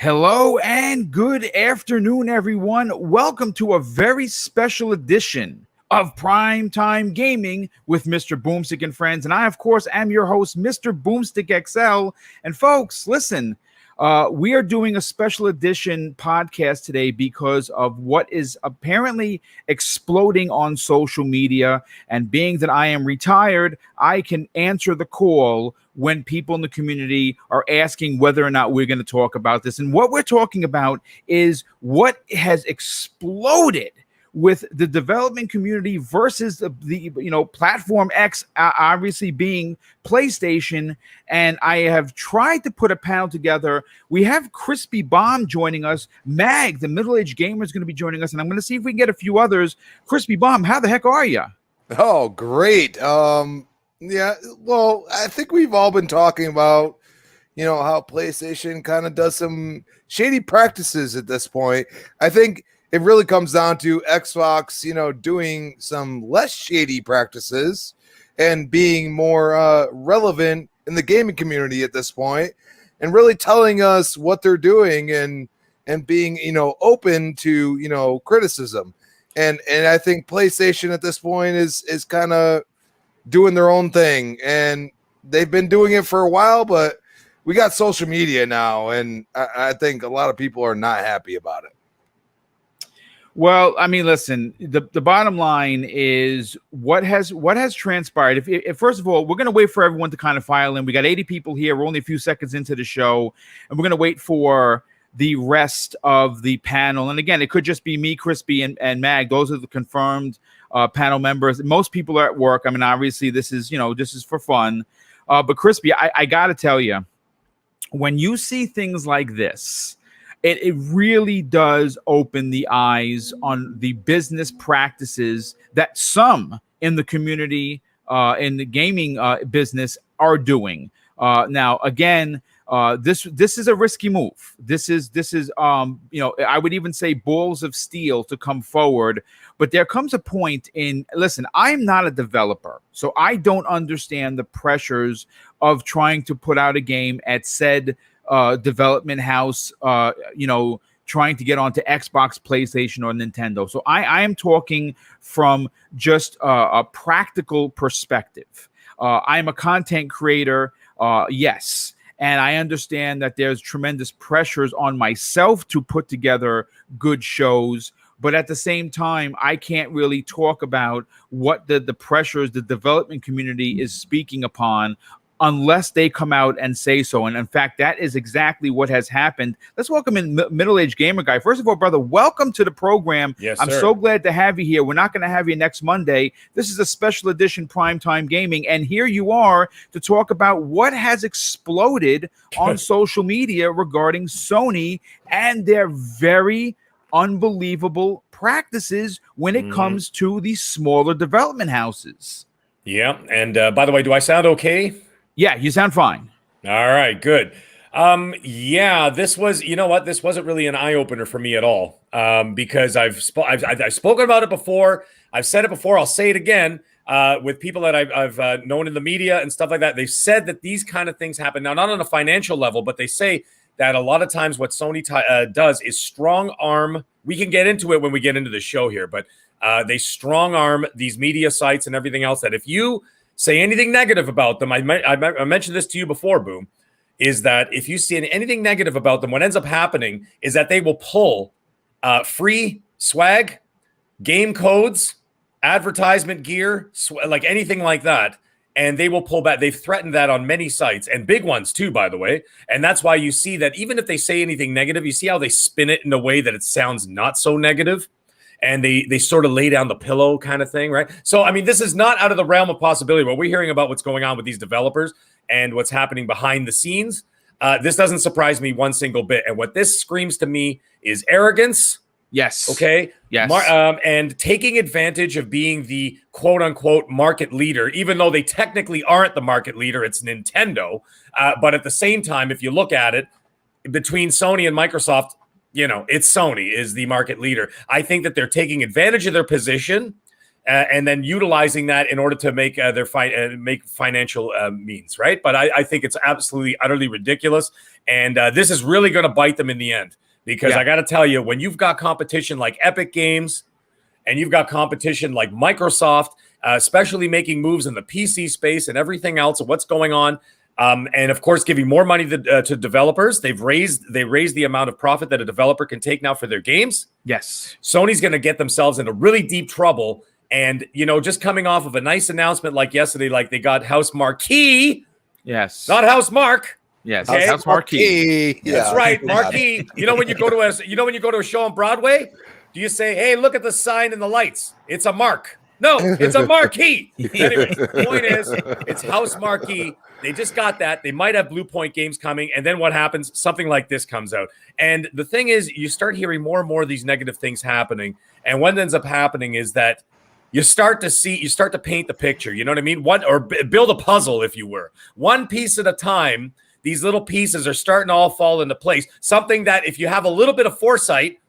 Hello and good afternoon, everyone. Welcome to a very special edition of Primetime Gaming with Mr. Boomstick and Friends. And I, of course, am your host, Mr. Boomstick XL. And folks, listen, we are doing a special edition podcast today because of what is apparently exploding on social media. And being that I am retired, I can answer the call when people in the community are asking whether or not we're going to talk about this. And what we're talking about is what has exploded with the development community versus the platform X, obviously being PlayStation. And I have tried to put a panel together. We have Crispy Bomb joining us. Mag, the middle-aged gamer, is going to be joining us, and I'm going to see if we can get a few others. Crispy Bomb, how the heck are you? Oh, great. Yeah, well, I think we've all been talking about, how PlayStation kind of does some shady practices at this point. I think it really comes down to Xbox, doing some less shady practices and being more relevant in the gaming community at this point, and really telling us what they're doing and being, open to, criticism. And I think PlayStation at this point is kind of doing their own thing, and they've been doing it for a while, but we got social media now, and I think a lot of people are not happy about it. Well, I mean, listen, the bottom line is what has transpired. If first of all, we're going to wait for everyone to kind of file in. We got 80 people here. We're only a few seconds into the show, and we're going to wait for the rest of the panel. And again, it could just be me, Crispy, and Mag. Those are the confirmed panel members. Most people are at work. I mean, obviously, this is for fun. But Crispy, I got to tell you, when you see things like this, it really does open the eyes on the business practices that some in the community, in the gaming business, are doing. Now, again, this is a risky move. This is I would even say balls of steel to come forward. But there comes a point listen, I'm not a developer, so I don't understand the pressures of trying to put out a game at said development house, trying to get onto Xbox, PlayStation, or Nintendo. So I am talking from just a practical perspective. I'm a content creator, yes. And I understand that there's tremendous pressures on myself to put together good shows. But at the same time, I can't really talk about what the pressures the development community is speaking upon unless they come out and say so. And in fact, that is exactly what has happened. Let's welcome in middle-aged gamer guy. First of all, brother, welcome to the program. Yes, I'm so glad to have you here. We're not going to have you next Monday. This is a special edition Primetime Gaming. And here you are to talk about what has exploded on social media regarding Sony and their very unbelievable practices when it comes to the smaller development houses. Yeah. And by the way, do I sound okay? Yeah, you sound fine. All right, good. Yeah, this was, this wasn't really an eye-opener for me at all, because I've spoken about it before. I've said it before. I'll say it again with people that I've known in the media and stuff like that. They've said that these kind of things happen. Now, not on a financial level, but they say that a lot of times what Sony does is strong arm. We can get into it when we get into the show here, but they strong arm these media sites and everything else that if you say anything negative about them, I mentioned this to you before, Boom, is that if you see anything negative about them, what ends up happening is that they will pull free swag, game codes, advertisement gear, like anything like that, and they will pull back. They've threatened that on many sites, and big ones too, by the way. And that's why you see that even if they say anything negative, you see how they spin it in a way that it sounds not so negative. And they sort of lay down the pillow kind of thing, right? So, I mean, this is not out of the realm of possibility. When we're hearing about what's going on with these developers and what's happening behind the scenes, this doesn't surprise me one single bit. And what this screams to me is arrogance. Yes. Okay. Yes. And taking advantage of being the quote unquote market leader, even though they technically aren't the market leader, it's Nintendo. But at the same time, if you look at it, between Sony and Microsoft, it's Sony is the market leader. I think that they're taking advantage of their position and then utilizing that in order to make make financial means, right? But I think it's absolutely, utterly ridiculous. And this is really going to bite them in the end, because I got to tell you, when you've got competition like Epic Games and you've got competition like Microsoft, especially making moves in the PC space and everything else and what's going on, and of course, giving more money to developers. They raised the amount of profit that a developer can take now for their games. Yes. Sony's going to get themselves into really deep trouble. And, just coming off of a nice announcement like yesterday, like they got House Marquee. Yes. Not House Mark. Yes. Okay? House Marquee. That's right. Marquee. When you go to a show on Broadway, do you say, hey, look at the sign and the lights? It's a mark. No, it's a marquee. Anyway, the point is, it's House Marquee. They just got that. They might have Blue Point Games coming. And then what happens? Something like this comes out. And the thing is, you start hearing more and more of these negative things happening. And what ends up happening is that you start to paint the picture. You know what I mean? Or build a puzzle, if you were. One piece at a time, these little pieces are starting to all fall into place. Something that if you have a little bit of foresight,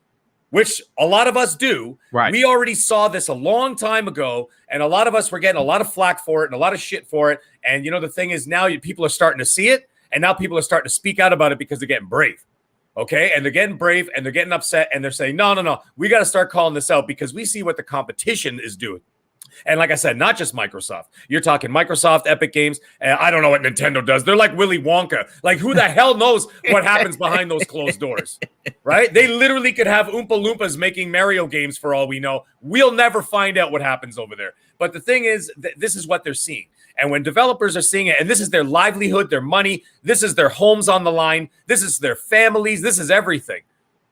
which a lot of us do, right. We already saw this a long time ago, and a lot of us were getting a lot of flack for it and a lot of shit for it. And, the thing is now people are starting to see it, and now people are starting to speak out about it because they're getting brave. Okay, and they're getting brave, and they're getting upset, and they're saying, no, we got to start calling this out because we see what the competition is doing. And like I said, not just Microsoft. You're talking Microsoft, Epic Games, and I don't know what Nintendo does. They're like Willy Wonka. Like, who the hell knows what happens behind those closed doors, right? They literally could have Oompa Loompas making Mario games for all we know. We'll never find out what happens over there. But the thing is, this is what they're seeing. And when developers are seeing it, and this is their livelihood, their money, this is their homes on the line, this is their families, this is everything,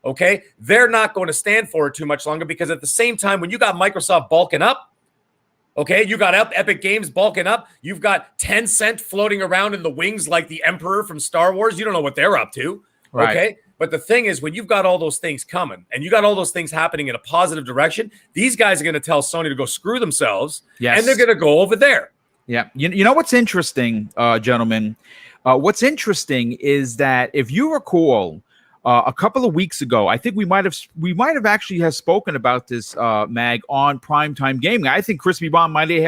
okay? They're not going to stand for it too much longer, because at the same time, when you got Microsoft bulking up, okay, you got Epic Games bulking up, you've got Tencent floating around in the wings like the Emperor from Star Wars. You don't know what they're up to, right. Okay? But the thing is, when you've got all those things coming and you got all those things happening in a positive direction, these guys are going to tell Sony to go screw themselves, and they're going to go over there. Yeah. You know what's interesting, gentlemen? What's interesting is that if you recall, a couple of weeks ago, I think we might have actually have spoken about this, Mag, on Primetime Gaming. I think Crispy Bomb may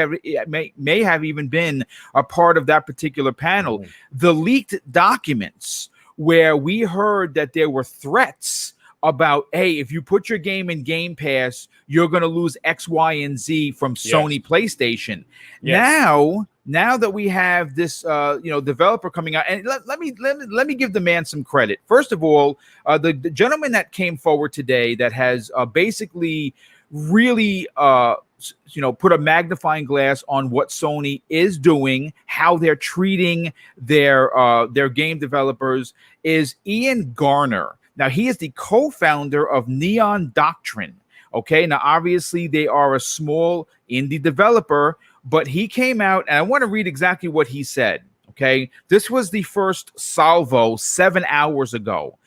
have even been a part of that particular panel. Mm-hmm. The leaked documents where we heard that there were threats about, hey, if you put your game in Game Pass, you're going to lose X, Y, and Z from Sony PlayStation. Yes. Now that we have this, developer coming out, and let me give the man some credit. First of all, the gentleman that came forward today that has basically really, put a magnifying glass on what Sony is doing, how they're treating their game developers, is Ian Garner. Now, he is the co-founder of Neon Doctrine. Okay, now obviously they are a small indie developer, but he came out, and I want to read exactly what he said. Okay, this was the first salvo 7 hours ago.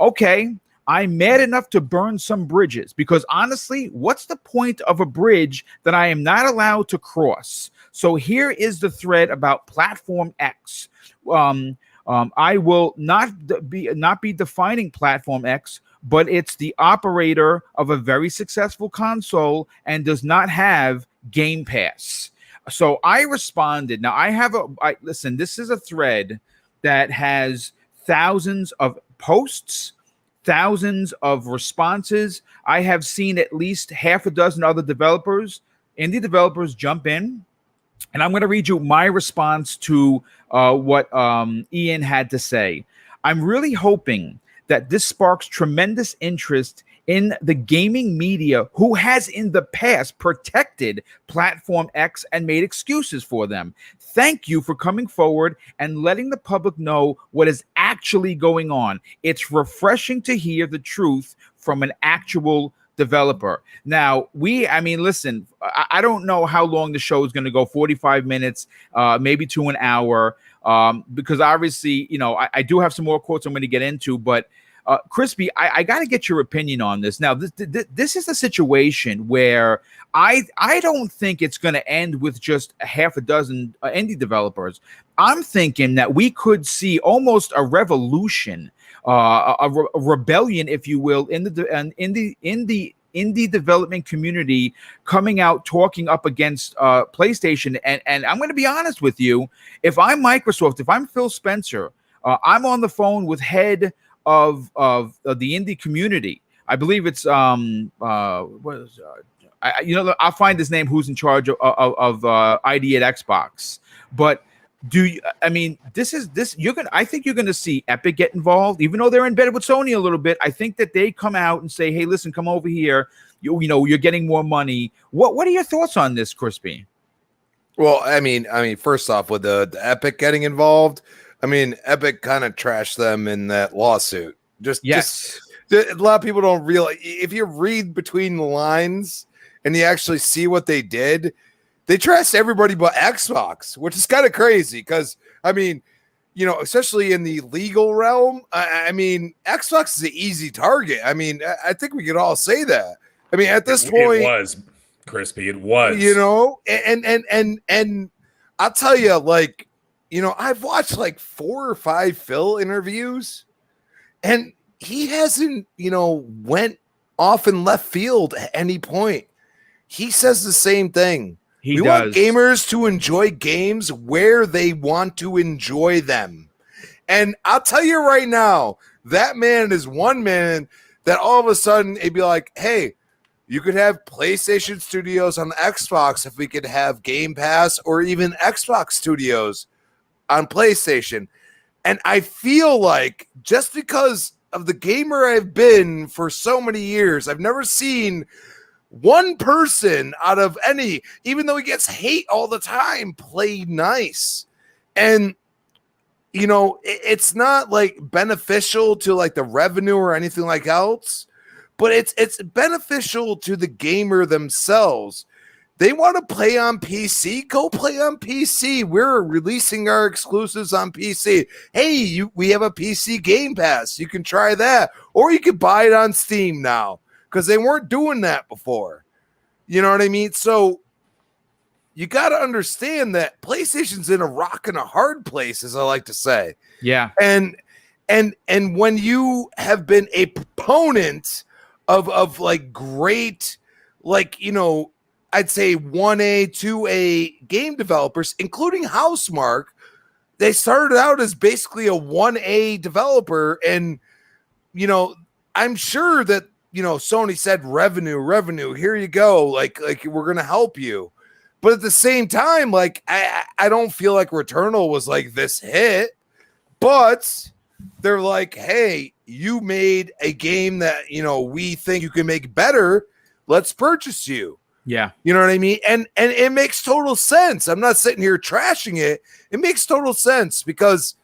Okay, I'm mad enough to burn some bridges, because honestly, what's the point of a bridge that I am not allowed to cross? So here is the thread about Platform X. I will not be defining Platform X, but it's the operator of a very successful console and does not have Game Pass. So I responded. Now listen, this is a thread that has thousands of posts, thousands of responses. I have seen at least half a dozen other indie developers jump in. And I'm going to read you my response to what Ian had to say. I'm really hoping that this sparks tremendous interest in the gaming media who has in the past protected Platform X and made excuses for them. Thank you for coming forward and letting the public know what is actually going on. It's refreshing to hear the truth from an actual developer. Now, listen, I don't know how long the show is going to go, 45 minutes, maybe to an hour, because obviously, I do have some more quotes I'm going to get into, but Crispy, I got to get your opinion on this. Now, this is a situation where I don't think it's going to end with just a half a dozen indie developers. I'm thinking that we could see almost a revolution, a rebellion, if you will, in the indie development community coming out talking up against PlayStation. And I'm going to be honest with you, if I'm Microsoft, if I'm Phil Spencer, I'm on the phone with head of the indie community. I believe it's what is I'll find his name, who's in charge of ID at Xbox. But I think you're gonna see Epic get involved, even though they're in bed with Sony a little bit. I think that they come out and say, hey, listen, come over here. You're getting more money. What are your thoughts on this, Crispy? Well, I mean, first off, with the Epic getting involved, I mean, Epic kind of trashed them in that lawsuit. Just a lot of people don't realize, if you read between the lines and you actually see what they did, they trashed everybody but Xbox, which is kind of crazy because, I mean, especially in the legal realm, I mean, Xbox is an easy target. I mean, I think we could all say that. I mean, at this point, it was Crispy. It was, and I'll tell you, like, I've watched like 4 or 5 Phil interviews, and he hasn't, went off in left field at any point. He says the same thing. We want gamers to enjoy games where they want to enjoy them. And I'll tell you right now, that man is one man that all of a sudden it'd be like, hey, you could have PlayStation Studios on the Xbox if we could have Game Pass, or even Xbox Studios on PlayStation. And I feel like, just because of the gamer I've been for so many years, I've never seen one person out of any, even though he gets hate all the time, play nice. And it's not like beneficial to like the revenue or anything like else, but it's beneficial to the gamer themselves. They want to play on PC, go play on PC. We're releasing our exclusives on PC. Hey, we have a PC Game Pass. You can try that, or you can buy it on Steam now, because they weren't doing that before. You know what I mean? So you got to understand that PlayStation's in a rock and a hard place, as I like to say. Yeah. And when you have been a proponent of like great, like, I'd say 1A, 2A game developers, including Housemarque, they started out as basically a 1A developer. And, I'm sure that, Sony said revenue, here you go. Like we're going to help you. But at the same time, like, I don't feel like Returnal was like this hit, but they're like, hey, you made a game that, we think you can make better. Let's purchase you. Yeah. You know what I mean? And it makes total sense. I'm not sitting here trashing it. It makes total sense because,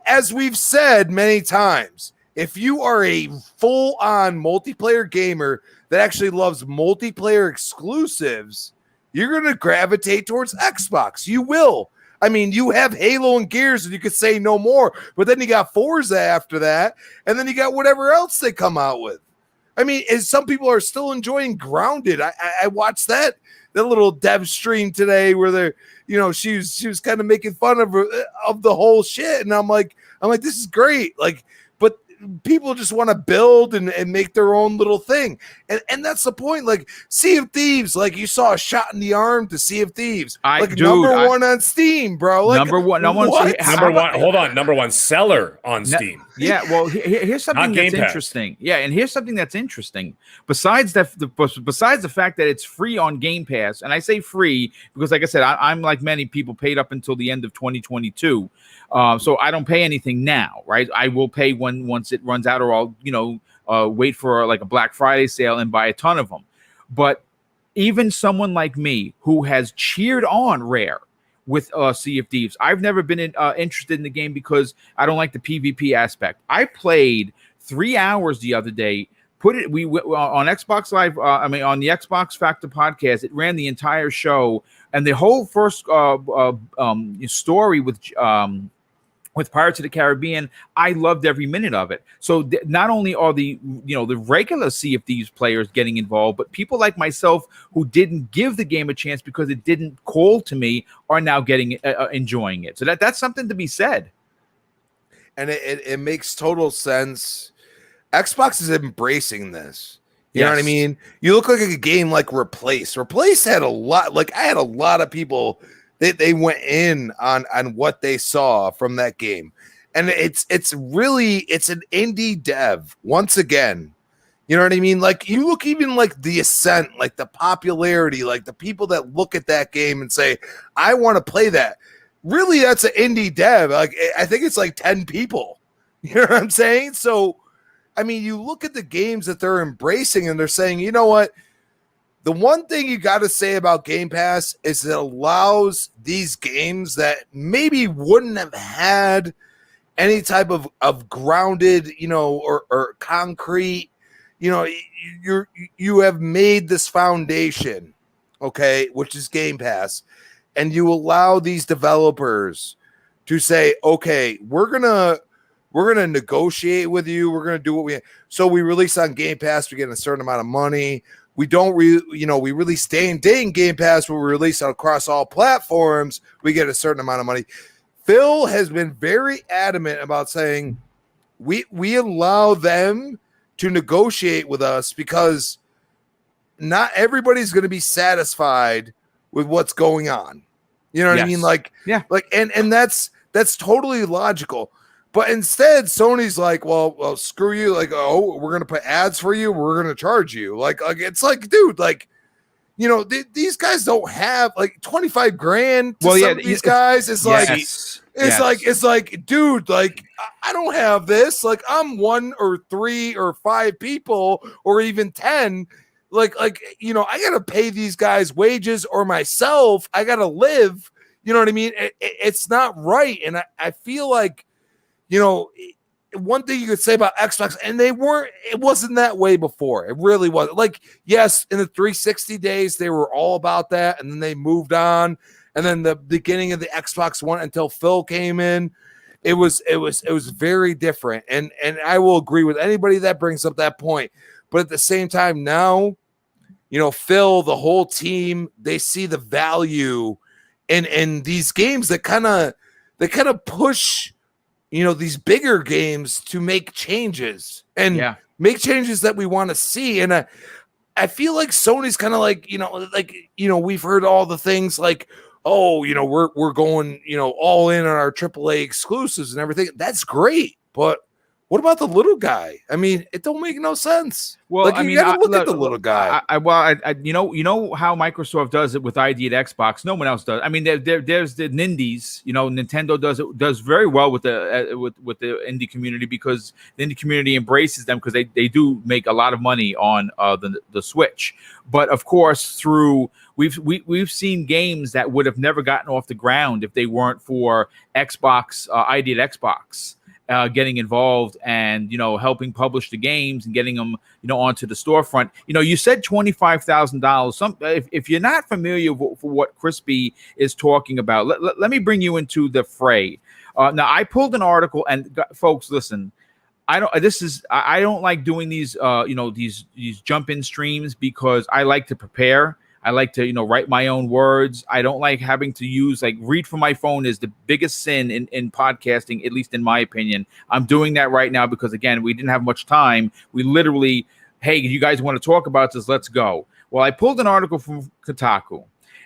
as we've said many times, if you are a full-on multiplayer gamer that actually loves multiplayer exclusives, you're going to gravitate towards Xbox. You will. I mean, you have Halo and Gears, and you could say no more, but then you got Forza after that, and then you got whatever else they come out with. I mean, some people are still enjoying Grounded. I watched that little dev stream today where they're, she was kind of making fun of the whole shit, and I'm like, this is great. Like, but people just want to build and make their own little thing. And that's the point. Like Sea of Thieves, like you saw a shot in the arm to Sea of Thieves. Number one on Steam, bro. Like, number one. Number one seller on Steam. Yeah. Well, here's something that's interesting. Yeah. And here's something that's interesting. Besides the fact that it's free on Game Pass, and I say free because, like I said, I'm like many people, paid up until the end of 2022. So I don't pay anything now, right? I will pay once it runs out, or I'll, wait for like a Black Friday sale and buy a ton of them. But even someone like me who has cheered on Rare with Sea of Thieves, I've never been interested in the game because I don't like the PvP aspect. I played 3 hours the other day. We on Xbox Live. On the Xbox Factor podcast, it ran the entire show, and the whole first story with Pirates of the Caribbean, I loved every minute of it. So not only are the regular Sea of Thieves players getting involved, but people like myself who didn't give the game a chance because it didn't call to me are now getting enjoying it. So that's something to be said. And it makes total sense. Xbox is embracing this. You know what I mean? You look like a game like Replace. Replace had a lot, like I had a lot of people they went in on what they saw from that game. And it's an indie dev once again. You know what I mean? Like you look even like the Ascent, like the popularity, like the people that look at that game and say, I want to play that. Really, that's an indie dev. Like I think it's like 10 people. You know what I'm saying? So I mean, you look at the games that they're embracing and they're saying, you know what? The one thing you got to say about Game Pass is it allows these games that maybe wouldn't have had any type of grounded, you know, or concrete, you know, you have made this foundation, okay, which is Game Pass, and you allow these developers to say, okay, we're gonna negotiate with you. We're gonna do what we. So we release on Game Pass. We get a certain amount of money. We don't, we release day and Game Pass. We release across all platforms. We get a certain amount of money. Phil has been very adamant about saying we allow them to negotiate with us because not everybody's going to be satisfied with what's going on. You know what I mean? Like, yeah, like, and that's totally logical. But instead, Sony's like, well, screw you. Like, oh, we're gonna put ads for you. We're gonna charge you. Like it's like, dude, like, you know, these guys don't have like 25 grand. To some of these guys, it's like, dude, like I don't have this. Like I'm 1 or 3 or 5 people or even 10. Like, you know, I gotta pay these guys wages or myself. I gotta live. You know what I mean? It's not right, and I feel like. You know, one thing you could say about Xbox, and it wasn't that way before. It really wasn't. Like, yes, in the 360 days, they were all about that, and then they moved on. And then the beginning of the Xbox One until Phil came in, it was very different. And I will agree with anybody that brings up that point. But at the same time, now, you know, Phil, the whole team, they see the value in these games that kind of push. You know, these bigger games to make changes and make changes that we want to see. And I feel like Sony's kind of like, we've heard all the things like, oh, you know, we're going, you know, all in on our AAA exclusives and everything. That's great. But what about the little guy? I mean, it don't make no sense. Well, like, you gotta look at the little guy. You know how Microsoft does it with ID at Xbox. No one else does. I mean, there's the Nindies. You know, Nintendo does very well with the with the indie community because the indie community embraces them because they do make a lot of money on the Switch. But of course, through we've seen games that would have never gotten off the ground if they weren't for Xbox ID at Xbox. Getting involved and, you know, helping publish the games and getting them, you know, onto the storefront. You know, you said $25,000. If you're not familiar with what Crispy is talking about, let me bring you into the fray. Now, I pulled an article, and folks, listen. I don't like doing these, these jump in streams because I like to prepare. I like to, you know, write my own words. I don't like having to use read from my phone is the biggest sin in podcasting, at least in my opinion. I'm doing that right now because, again, we didn't have much time. We literally, hey, you guys want to talk about this? Let's go. Well, I pulled an article from Kotaku,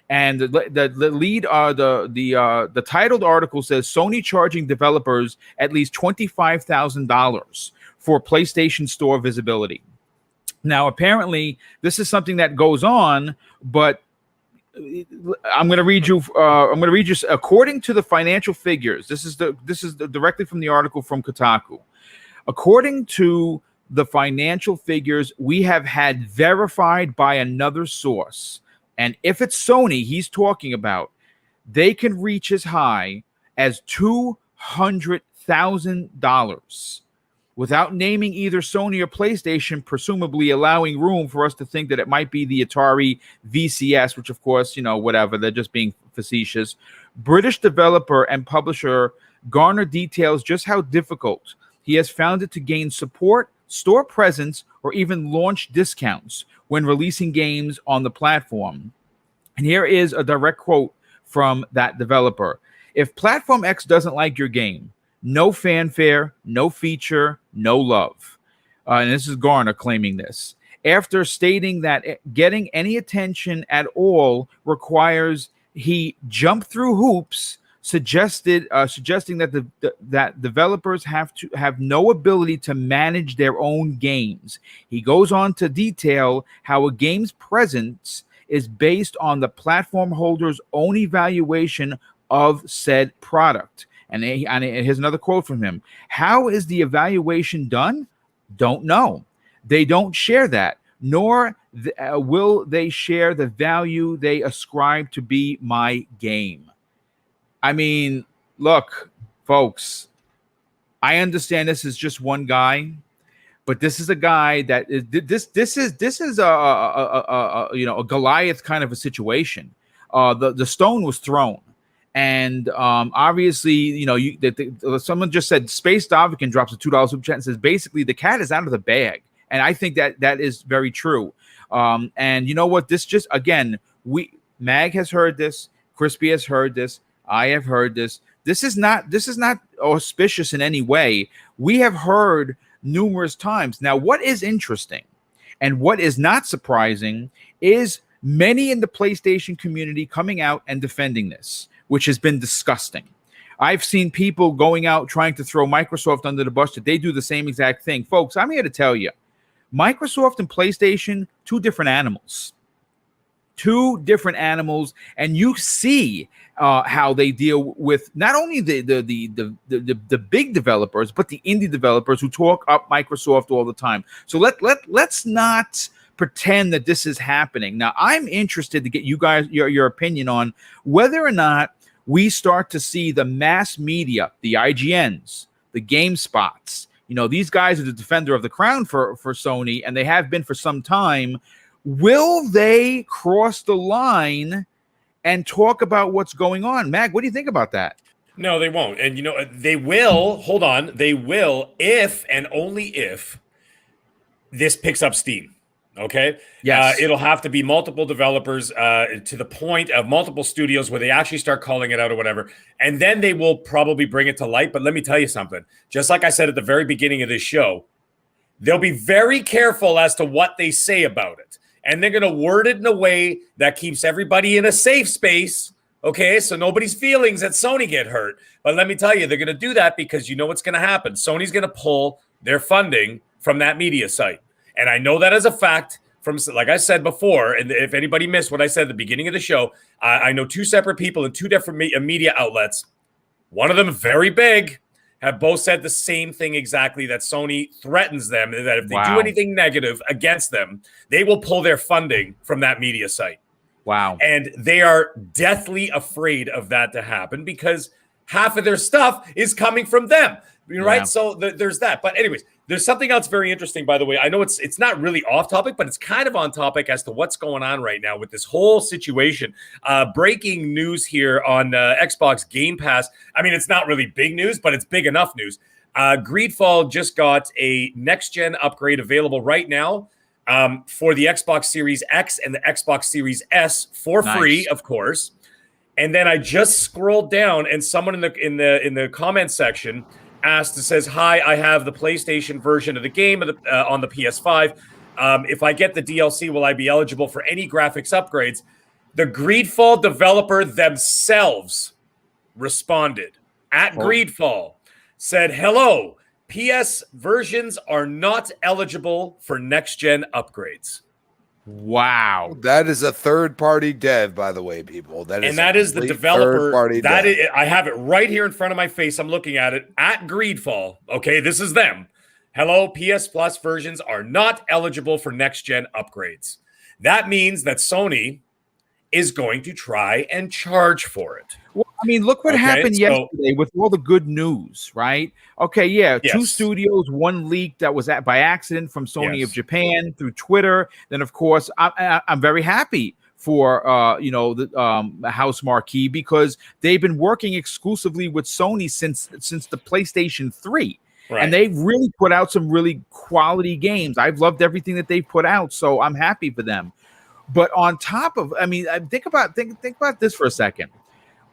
and the lead, the titled article says Sony charging developers at least $25,000 for PlayStation Store visibility. Now, apparently, this is something that goes on, but I'm going to read you. According to the financial figures, this is directly from the article from Kotaku. According to the financial figures we have had verified by another source, and if it's Sony he's talking about, they can reach as high as $200,000. Without naming either Sony or PlayStation, presumably allowing room for us to think that it might be the Atari VCS, which, of course, you know, whatever, they're just being facetious. British developer and publisher Garner details just how difficult he has found it to gain support, store presence, or even launch discounts when releasing games on the platform. And here is a direct quote from that developer. If Platform X doesn't like your game, no fanfare, no feature, no love. And this is Garner claiming this. after stating that getting any attention at all requires he jump through hoops, suggesting that that developers have no ability to manage their own games. He goes on to detail how a game's presence is based on the platform holder's own evaluation of said product. And here's another quote from him. How is the evaluation done? Don't know. They don't share that, nor will they share the value they ascribe to be my game. I mean, look, folks, I understand this is just one guy, but this is a guy that is this is a Goliath kind of a situation. The stone was thrown, and obviously, someone just said Space Dovican drops a $2 super chat and says basically the cat is out of the bag, and I think that is very true. And you know what? This just again, Mag has heard this, Crispy has heard this, I have heard this. This is not auspicious in any way. We have heard numerous times. Now, what is interesting and what is not surprising is many in the PlayStation community coming out and defending this, which has been disgusting. I've seen people going out trying to throw Microsoft under the bus that they do the same exact thing. Folks, I'm here to tell you, Microsoft and PlayStation, two different animals. And you see how they deal with not only the big developers, but the indie developers who talk up Microsoft all the time. So let's not pretend that this is happening. Now, I'm interested to get you guys your opinion on whether or not we start to see the mass media, the IGNs, the GameSpots. These guys are the defender of the crown for Sony, and they have been for some time. Will they cross the line and talk about what's going on? Mag, what do you think about that? No, they won't. And, they will. Hold on. They will if and only if this picks up steam. Okay? Yes. It'll have to be multiple developers to the point of multiple studios where they actually start calling it out or whatever. And then they will probably bring it to light. But let me tell you something. Just like I said at the very beginning of this show, they'll be very careful as to what they say about it. And they're going to word it in a way that keeps everybody in a safe space, okay? So nobody's feelings at Sony get hurt. But let me tell you, they're going to do that because you know what's going to happen. Sony's going to pull their funding from that media site. And I know that as a fact from, like I said before, and if anybody missed what I said at the beginning of the show, I know two separate people in two different media outlets. One of them very big, have both said the same thing exactly, that Sony threatens them, that if they do anything negative against them, they will pull their funding from that media site. Wow. And they are deathly afraid of that to happen because half of their stuff is coming from them, right? Yeah. So there's that. But anyways, there's something else very interesting, by the way. I know it's not really off topic, but it's kind of on topic as to what's going on right now with this whole situation. Breaking news here on Xbox Game Pass. I mean, it's not really big news, but it's big enough news. Greedfall just got a next-gen upgrade available right now for the Xbox Series X and the Xbox Series S for free, of course. And then I just scrolled down, and someone in the comment section asked, it says, "Hi, I have the PlayStation version of the game on the PS5. If I get the DLC, will I be eligible for any graphics upgrades?" The Greedfall developer themselves responded at Greedfall, said, "Hello, PS versions are not eligible for next-gen upgrades." Wow. That is a third-party dev, by the way, people. That is the developer. That is, I have it right here in front of my face. I'm looking at it at Greedfall. Okay, this is them. "Hello, PS Plus versions are not eligible for next-gen upgrades." That means that Sony is going to try and charge for it. Well, I mean, look what happened yesterday with all the good news, right? Okay, yeah, two studios, one leak that was by accident from Sony of Japan through Twitter. Then, of course, I'm very happy for the House Marquee because they've been working exclusively with Sony since the PlayStation 3. Right. And they really put out some really quality games. I've loved everything that they've put out, so I'm happy for them. But on top of, I mean, think about this for a second.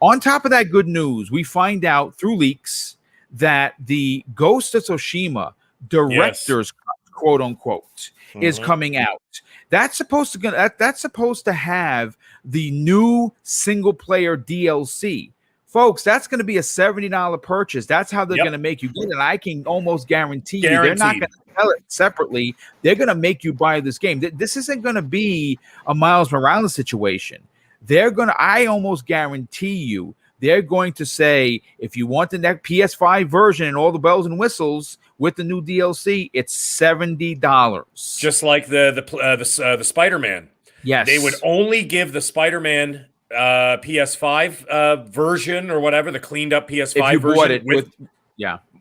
On top of that good news, we find out through leaks that the Ghost of Tsushima director's cut quote unquote, is coming out. That's supposed to have the new single player DLC. Folks, that's going to be a $70 purchase. That's how they're going to make you get it. I can almost guarantee you they're not going to sell it separately. They're going to make you buy this game. This isn't going to be a Miles Morales situation. I almost guarantee you, they're going to say, if you want the next PS5 version and all the bells and whistles with the new DLC, it's $70. Just like the Spider-Man. Yes. They would only give the Spider-Man PS5 version or whatever, the cleaned up PS5 version with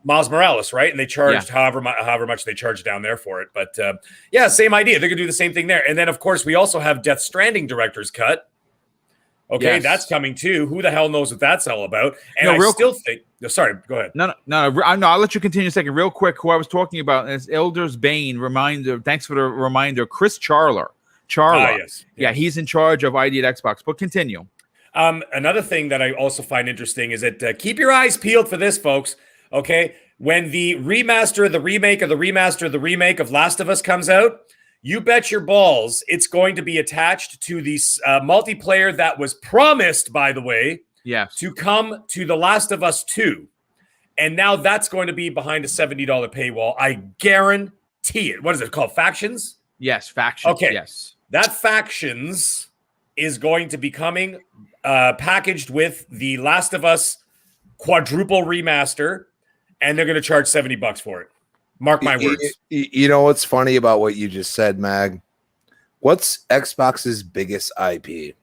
Miles Morales, right? And they charged however much they charged down there for it. But same idea. They're gonna do the same thing there. And then of course we also have Death Stranding director's cut. Okay, that's coming too. Who the hell knows what that's all about? And I still think. Sorry, go ahead. No. I'll let you continue a second. Real quick, who I was talking about is Elder's Bane. Reminder. Thanks for the reminder, Chris Charla. Yes. Yeah, he's in charge of ID at Xbox. But continue. Another thing that I also find interesting is that keep your eyes peeled for this, folks. Okay, when the remaster, the remake of the remaster, the remake of Last of Us comes out, you bet your balls it's going to be attached to the multiplayer that was promised, by the way, to come to The Last of Us 2. And now that's going to be behind a $70 paywall. I guarantee it. What is it called? Factions? Yes, Factions. Okay. Yes. That Factions is going to be coming packaged with the Last of Us quadruple remaster, and they're going to charge $70 for it. Mark my words. You know what's funny about what you just said, Mag? What's Xbox's biggest IP?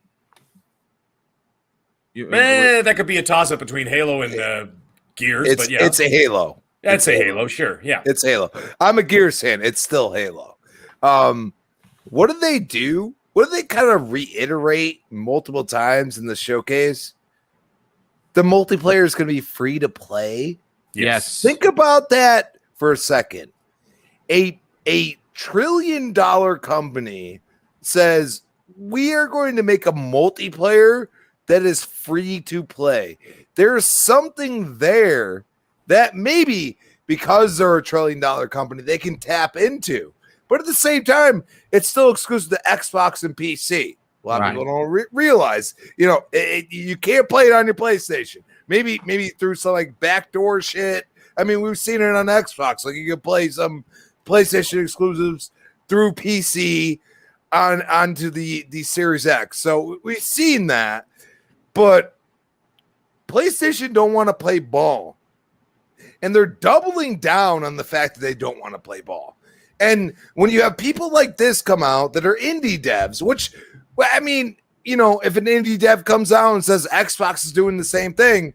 That could be a toss-up between Halo and Gears, but yeah. It's a Halo. That's a Halo, sure. Yeah. It's Halo. I'm a Gears fan. It's still Halo. What do they do? What do they kind of reiterate multiple times in the showcase? The multiplayer is going to be free to play. Yes. Think about that for a second. A $1 trillion company says we are going to make a multiplayer that is free to play. There's something there that maybe because they're a $1 trillion company, they can tap into. But at the same time, it's still exclusive to Xbox and PC. A lot of people don't realize, you can't play it on your PlayStation. Maybe through some like backdoor shit. I mean, we've seen it on Xbox. Like you can play some PlayStation exclusives through PC onto the Series X. So we've seen that, but PlayStation don't want to play ball, and they're doubling down on the fact that they don't want to play ball. And when you have people like this come out that are indie devs, which, I mean, if an indie dev comes out and says Xbox is doing the same thing,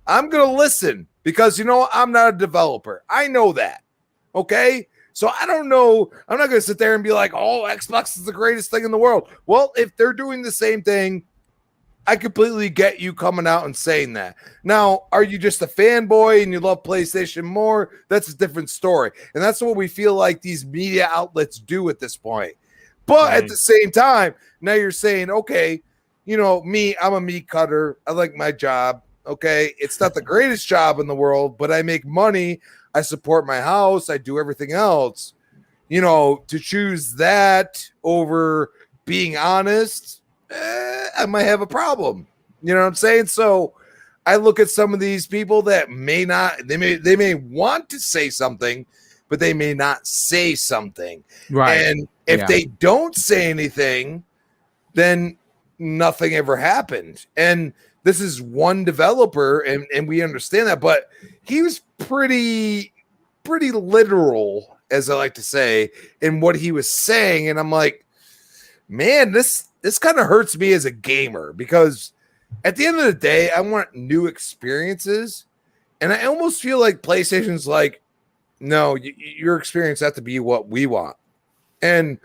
I'm going to listen because, I'm not a developer. I know that. Okay. So I don't know. I'm not going to sit there and be like, oh, Xbox is the greatest thing in the world. Well, if they're doing the same thing, I completely get you coming out and saying that. Now, are you just a fanboy and you love PlayStation more? That's a different story. And that's what we feel like these media outlets do at this point. But at the same time, now you're saying, okay, me, I'm a meat cutter. I like my job. Okay. It's not the greatest job in the world, but I make money. I support my house. I do everything else. To choose that over being honest, I might have a problem. You know what I'm saying? So I look at some of these people that may not, they may want to say something, but they may not say something. Right. And if they don't say anything, then nothing ever happened. And this is one developer, and we understand that, but he was pretty literal, as I like to say, in what he was saying. And I'm like, man, this kind of hurts me as a gamer, because at the end of the day, I want new experiences. And I almost feel like PlayStation's like, no, your experience has to be what we want. And,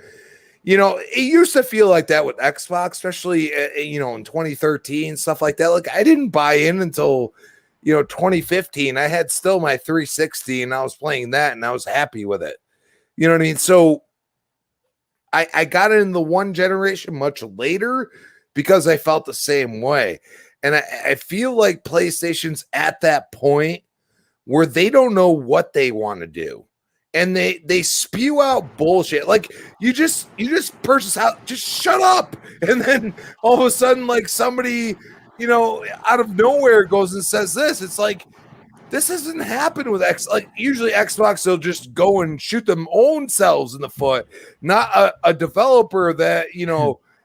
it used to feel like that with Xbox, especially, in 2013, stuff like that. Like I didn't buy in until, 2015. I had still my 360 and I was playing that and I was happy with it. You know what I mean? So I got it in the one generation much later because I felt the same way. And I feel like PlayStation's at that point where they don't know what they want to do. and they spew out bullshit. Like you just purchase out, just shut up. And then all of a sudden, like somebody, out of nowhere goes and says this. It's like, this hasn't happened with like usually Xbox will just go and shoot them own selves in the foot, not a developer that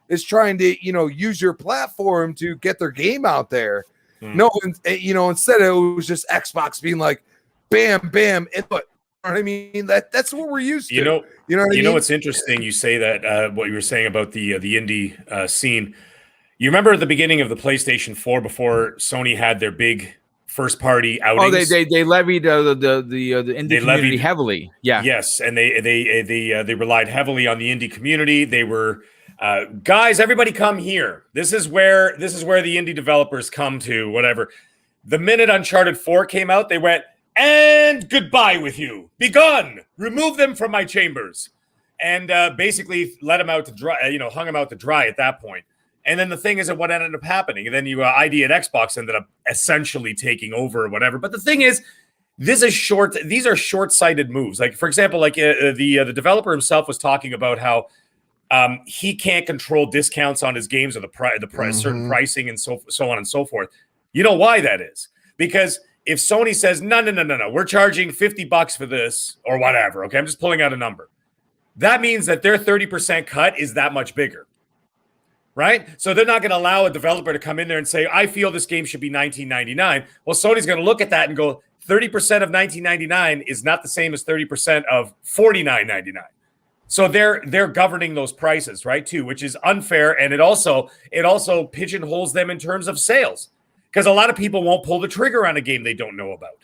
is trying to use your platform to get their game out there. No, instead it was just Xbox being like, bam, bam, input. You know what I mean? That's what we're used to. You know what's interesting? You say that what you were saying about the indie scene. You remember at the beginning of the PlayStation 4 before Sony had their big first party outings. Oh, they levied the indie community heavily. Yeah. Yes, and they relied heavily on the indie community. They were guys, everybody come here. This is where the indie developers come to, whatever. The minute Uncharted 4 came out, they went, and goodbye with you. Be gone. Remove them from my chambers. And basically let them out to dry, hung them out to dry at that point. And then the thing is, what ended up happening? And then ID at Xbox ended up essentially taking over or whatever. But the thing is, these are short-sighted moves. Like, for example, like the developer himself was talking about how he can't control discounts on his games or the certain pricing and so on and so forth. You know why that is? Because if Sony says, no, we're charging $50 for this or whatever, okay, I'm just pulling out a number. That means that their 30% cut is that much bigger. Right? So they're not going to allow a developer to come in there and say, I feel this game should be $19.99. Well, Sony's going to look at that and go, 30% of $19.99 is not the same as 30% of $49.99. So they're governing those prices, right, too, which is unfair. And it also pigeonholes them in terms of sales, because a lot of people won't pull the trigger on a game they don't know about.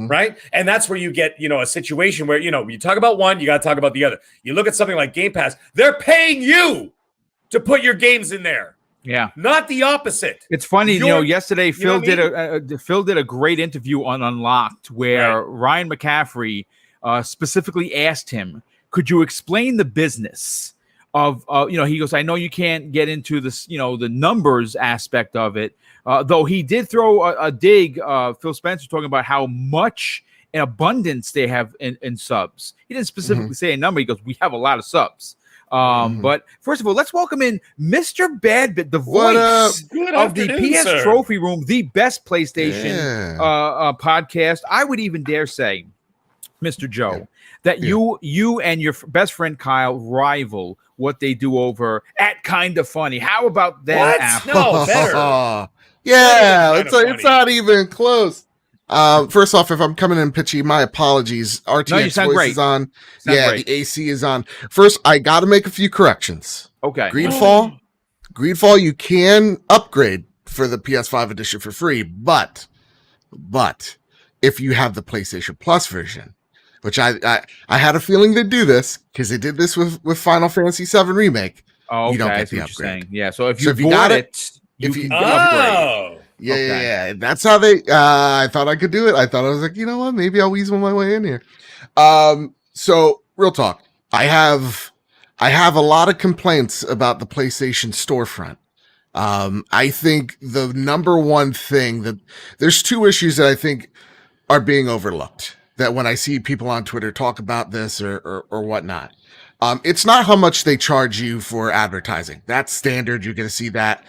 Right? And that's where you get, a situation where, you talk about one, you got to talk about the other. You look at something like Game Pass, they're paying you to put your games in there. Yeah. Not the opposite. It's funny, yesterday Phil did a great interview on Unlocked where Ryan McCaffrey specifically asked him, could you explain the business of he goes, I know you can't get into this, the numbers aspect of it. Though he did throw a dig, Phil Spencer, talking about how much in abundance they have in subs. He didn't specifically say a number. He goes, we have a lot of subs. But first of all, let's welcome in Mr. Badbit, the voice of the PS Trophy Room, the best PlayStation podcast. I would even dare say, Mr. Joe, that you and your best friend Kyle rival what they do over at Kinda Funny. How about that? What? No, better. It's not even close. First off, if I'm coming in pitchy, my apologies. RTX voice is on. The AC is on. First, I got to make a few corrections. Okay. Greedfall, you can upgrade for the PS5 edition for free, but if you have the PlayStation Plus version, which I had a feeling they'd do this because they did this with Final Fantasy VII Remake. Oh, you don't get the upgrade. Yeah, so if you bought it, you can upgrade. Yeah. That's how they. I thought I could do it. I thought I was like, you know what? Maybe I'll weasel my way in here. So real talk. I have a lot of complaints about the PlayStation Storefront. I think the number one thing that there's two issues that I think are being overlooked. That when I see people on Twitter talk about this or whatnot. It's not how much they charge you for advertising. That's standard. You're going to see that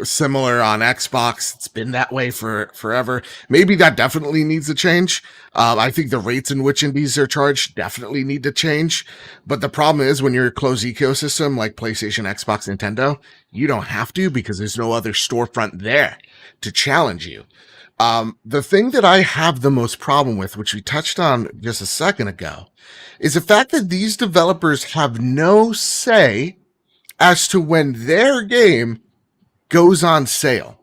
similar on Xbox. It's been that way for forever. Maybe that definitely needs to change. I think the rates in which indies are charged definitely need to change. But the problem is when you're a closed ecosystem like PlayStation, Xbox, Nintendo, you don't have to because there's no other storefront there to challenge you. The thing that I have the most problem with, which we touched on just a second ago, is the fact that these developers have no say as to when their game goes on sale.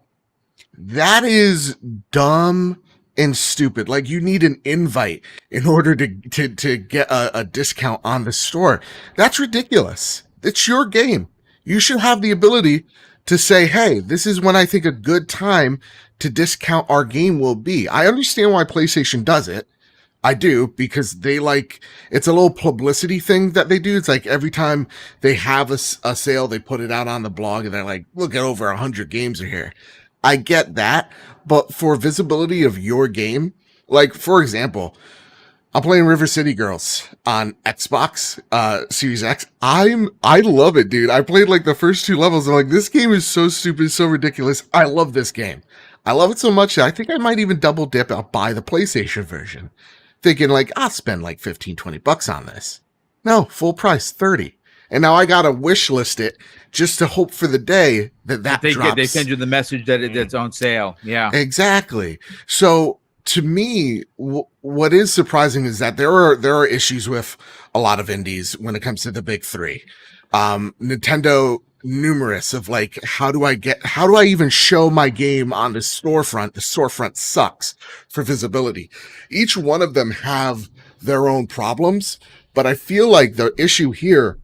That is dumb and stupid. Like, you need an invite in order to get a discount on the store. That's ridiculous. It's your game. You should have the ability to say, hey, this is when I think a good time to discount our game will be. I understand why PlayStation does it. I do, because it's a little publicity thing that they do. It's like every time they have a sale, they put it out on the blog and they're like, look at over 100 games are here. I get that. But for visibility of your game, like, for example, I'm playing River City Girls on Xbox Series X. I love it, dude. I played like the first 2 levels and like this game is so stupid, so ridiculous. I love this game. I love it so much that I think I might even double dip. I'll buy the PlayStation version. Thinking like I'll spend like 15-20 bucks on this. No, full price, 30. And now I gotta wish list it just to hope for the day that drops. They send you the message that it's on sale. Yeah, exactly. So to me, what is surprising is that there are issues with a lot of indies when it comes to the big 3. Nintendo, numerous of like, how do I even show my game on the storefront? The storefront sucks for visibility. Each one of them have their own problems, but I feel like the issue here,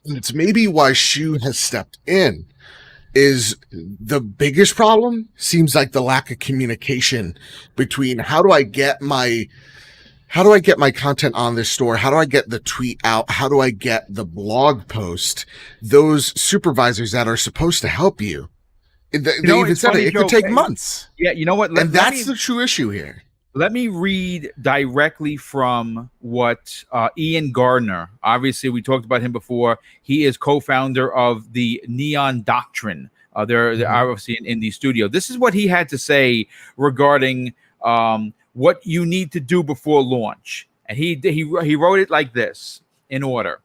and it's maybe why Shu has stepped in, is the biggest problem seems like the lack of communication between how do I get my content on this store? How do I get the tweet out? How do I get the blog post? Those supervisors that are supposed to help you. They even said it could take months. Yeah, you know what? And that's the true issue here. Let me read directly from what Ian Gardner, obviously we talked about him before. He is co-founder of the Neon Doctrine. They're obviously in the studio. This is what he had to say regarding what you need to do before launch. And he wrote it like this in order.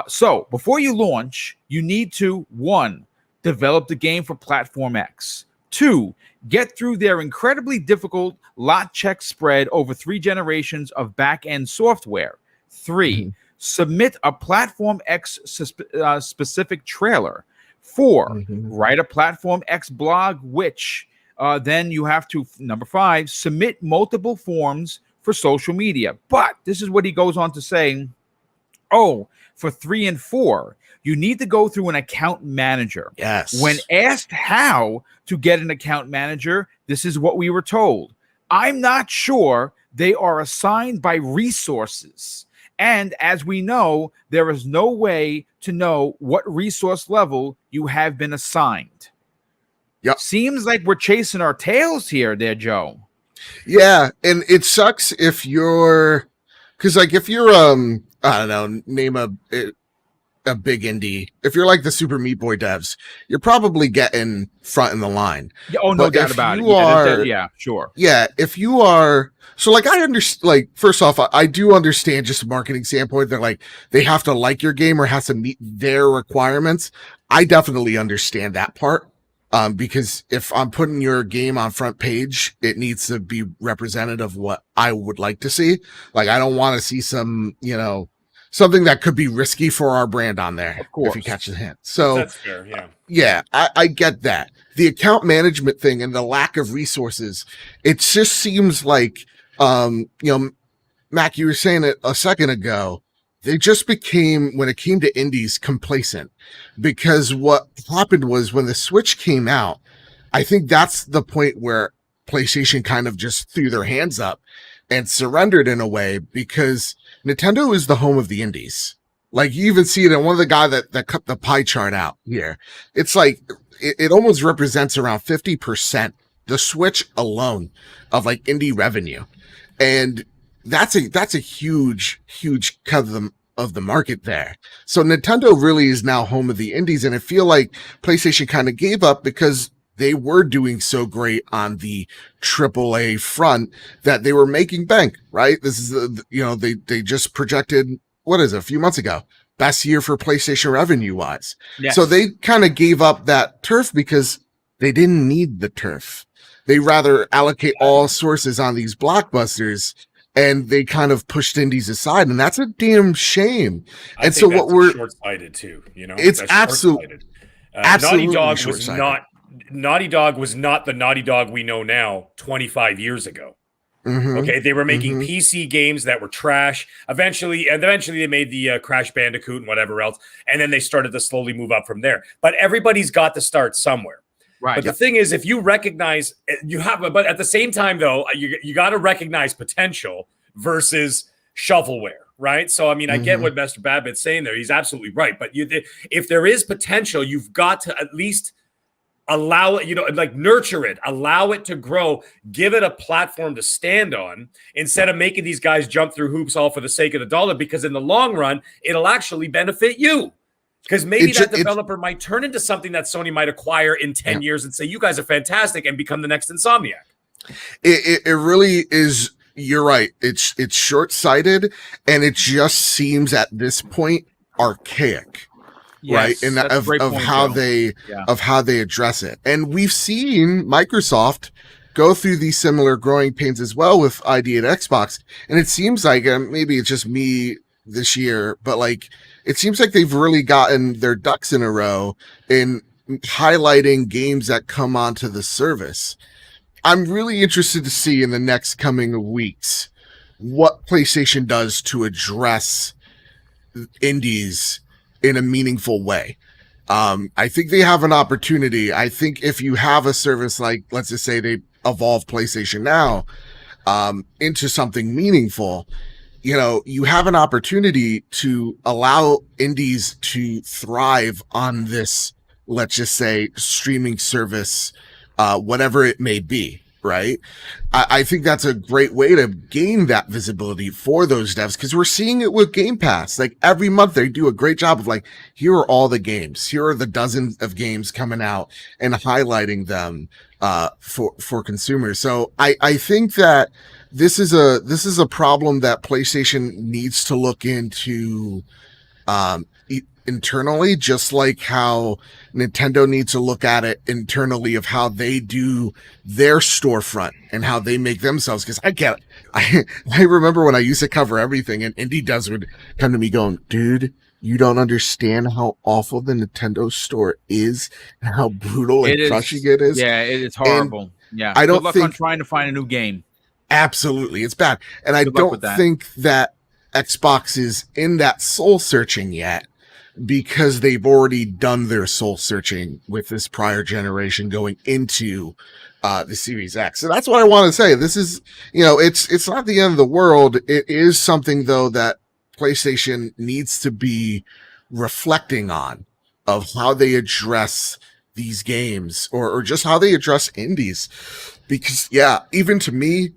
So before you launch, you need to 1, develop the game for Platform X. 2, get through their incredibly difficult lot check spread over 3 generations of back-end software. 3, submit a Platform X specific trailer. 4, write a Platform X blog, which then you have to, number 5, submit multiple forms for social media. But this is what he goes on to say. Oh, for 3 and 4, you need to go through an account manager. Yes. When asked how to get an account manager, this is what we were told. I'm not sure. They are assigned by resources. And as we know, there is no way to know what resource level you have been assigned. Yep. Seems like we're chasing our tails here there, Joe. Yeah. And it sucks if you're, because like if you're, I don't know, name a big indie. If you're like the Super Meat Boy devs, you're probably getting front in the line. Yeah, oh, no doubt about it. Yeah, sure. Yeah, if you are, so like I understand, like first off, I do understand just a marketing standpoint. They're like, they have to like your game or has to meet their requirements. I definitely understand that part. Because if I'm putting your game on front page, it needs to be representative of what I would like to see. Like, I don't want to see some, something that could be risky for our brand on there. Of course. If you catch the hint. So that's fair. Yeah. Yeah, I get that. The account management thing and the lack of resources, it just seems like, Mac, you were saying it a second ago, they just became, when it came to indies, complacent. Because what happened was when the Switch came out, I think that's the point where PlayStation kind of just threw their hands up and surrendered in a way, because Nintendo is the home of the indies. Like, you even see it in one of the guy that cut the pie chart out here. It's like, it almost represents around 50%, the Switch alone, of like indie revenue. And that's a huge cut of the market there. So Nintendo really is now home of the indies. And I feel like PlayStation kind of gave up because they were doing so great on the AAA front that they were making bank, right? This is, they just projected, what is it, a few months ago, best year for PlayStation revenue wise. Yes. So they kind of gave up that turf because they didn't need the turf. They rather allocate all sources on these blockbusters, and they kind of pushed indies aside, and that's a damn shame. And so what we're short-sighted too, it's absolutely Naughty Dog was not the Naughty Dog we know now 25 years ago. Okay, they were making PC games that were trash. Eventually they made the Crash Bandicoot and whatever else, and then they started to slowly move up from there. But everybody's got to start somewhere. Right. But the thing is, if you recognize but at the same time though, you got to recognize potential versus shovelware, right? So I mean, I get what Mr. Babbitt's saying there. He's absolutely right. But if there is potential, you've got to at least allow it, like nurture it, allow it to grow, give it a platform to stand on instead of making these guys jump through hoops all for the sake of the dollar, because in the long run, it'll actually benefit you. Because maybe that developer might turn into something that Sony might acquire in 10 years and say, you guys are fantastic, and become the next Insomniac. It really is. You're right. It's short-sighted, and it just seems at this point archaic. Yes, right, and of how they address it. And we've seen Microsoft go through these similar growing pains as well with ID at Xbox. And it seems like, maybe it's just me this year, but like, it seems like they've really gotten their ducks in a row in highlighting games that come onto the service. I'm really interested to see in the next coming weeks what PlayStation does to address indies in a meaningful way. I think they have an opportunity. I think if you have a service like, let's just say they evolve PlayStation Now into something meaningful, you have an opportunity to allow indies to thrive on this, let's just say, streaming service, whatever it may be. Right. I think that's a great way to gain that visibility for those devs, because we're seeing it with Game Pass. Like every month they do a great job of like, here are all the games. Here are the dozens of games coming out and highlighting them for consumers. So I think that this is a problem that PlayStation needs to look into internally, just like how Nintendo needs to look at it internally of how they do their storefront and how they make themselves. Because I remember when I used to cover everything, and indie devs would come to me going, dude, you don't understand how awful the Nintendo store is and how brutal and crushing it is. Yeah, it's horrible. And yeah, I don't Good luck think on trying to find a new game. Absolutely, it's bad, and I don't think that Xbox is in that soul searching yet, because they've already done their soul searching with this prior generation going into the Series X. So that's what I want to say. This is, it's not the end of the world. It is something though that PlayStation needs to be reflecting on, of how they address these games or just how they address indies. Because even to me,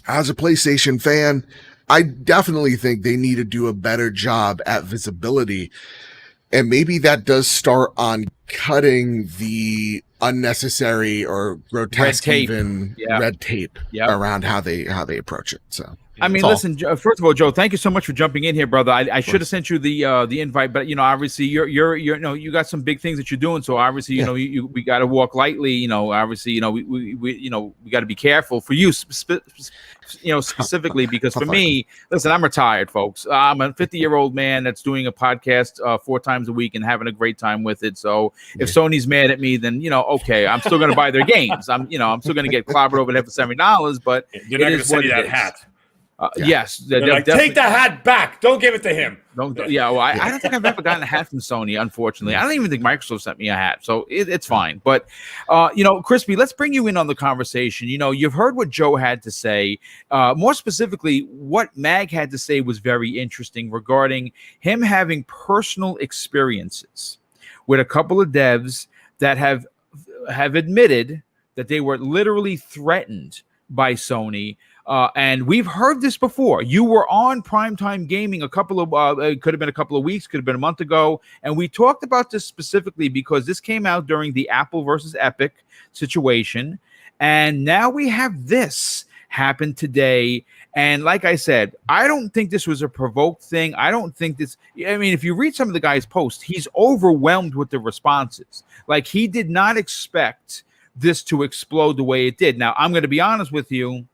as a PlayStation fan, I definitely think they need to do a better job at visibility. And maybe that does start on cutting the unnecessary or grotesque red tape around how they approach it. So I mean, listen, first of all, Joe, thank you so much for jumping in here, brother. I should have sent you the invite, but obviously you're you got some big things that you're doing, so obviously we got to walk lightly. Obviously we got to be careful for you, specifically, because for me, listen, I'm retired, folks. I'm a 50-year-old man that's doing a podcast 4 times a week and having a great time with it. So if Sony's mad at me, then okay, I'm still going to buy their games. I'm still going to get clobbered over there for $70, but you're not going to send you that hat. Yes, take the hat back. Don't give it to him. I don't think I've ever gotten a hat from Sony. Unfortunately, I don't even think Microsoft sent me a hat, so it's fine. But Crispy, let's bring you in on the conversation. You've heard what Joe had to say. More specifically, what Mag had to say was very interesting regarding him having personal experiences with a couple of devs that have admitted that they were literally threatened by Sony. And we've heard this before. You were on Primetime Gaming it could have been a couple of weeks, could have been a month ago, and we talked about this specifically because this came out during the Apple versus Epic situation, and now we have this happen today. And like I said, I don't think this was a provoked thing. I don't think this. I mean, if you read some of the guy's posts, he's overwhelmed with the responses. Like, he did not expect this to explode the way it did. Now, I'm going to be honest with you.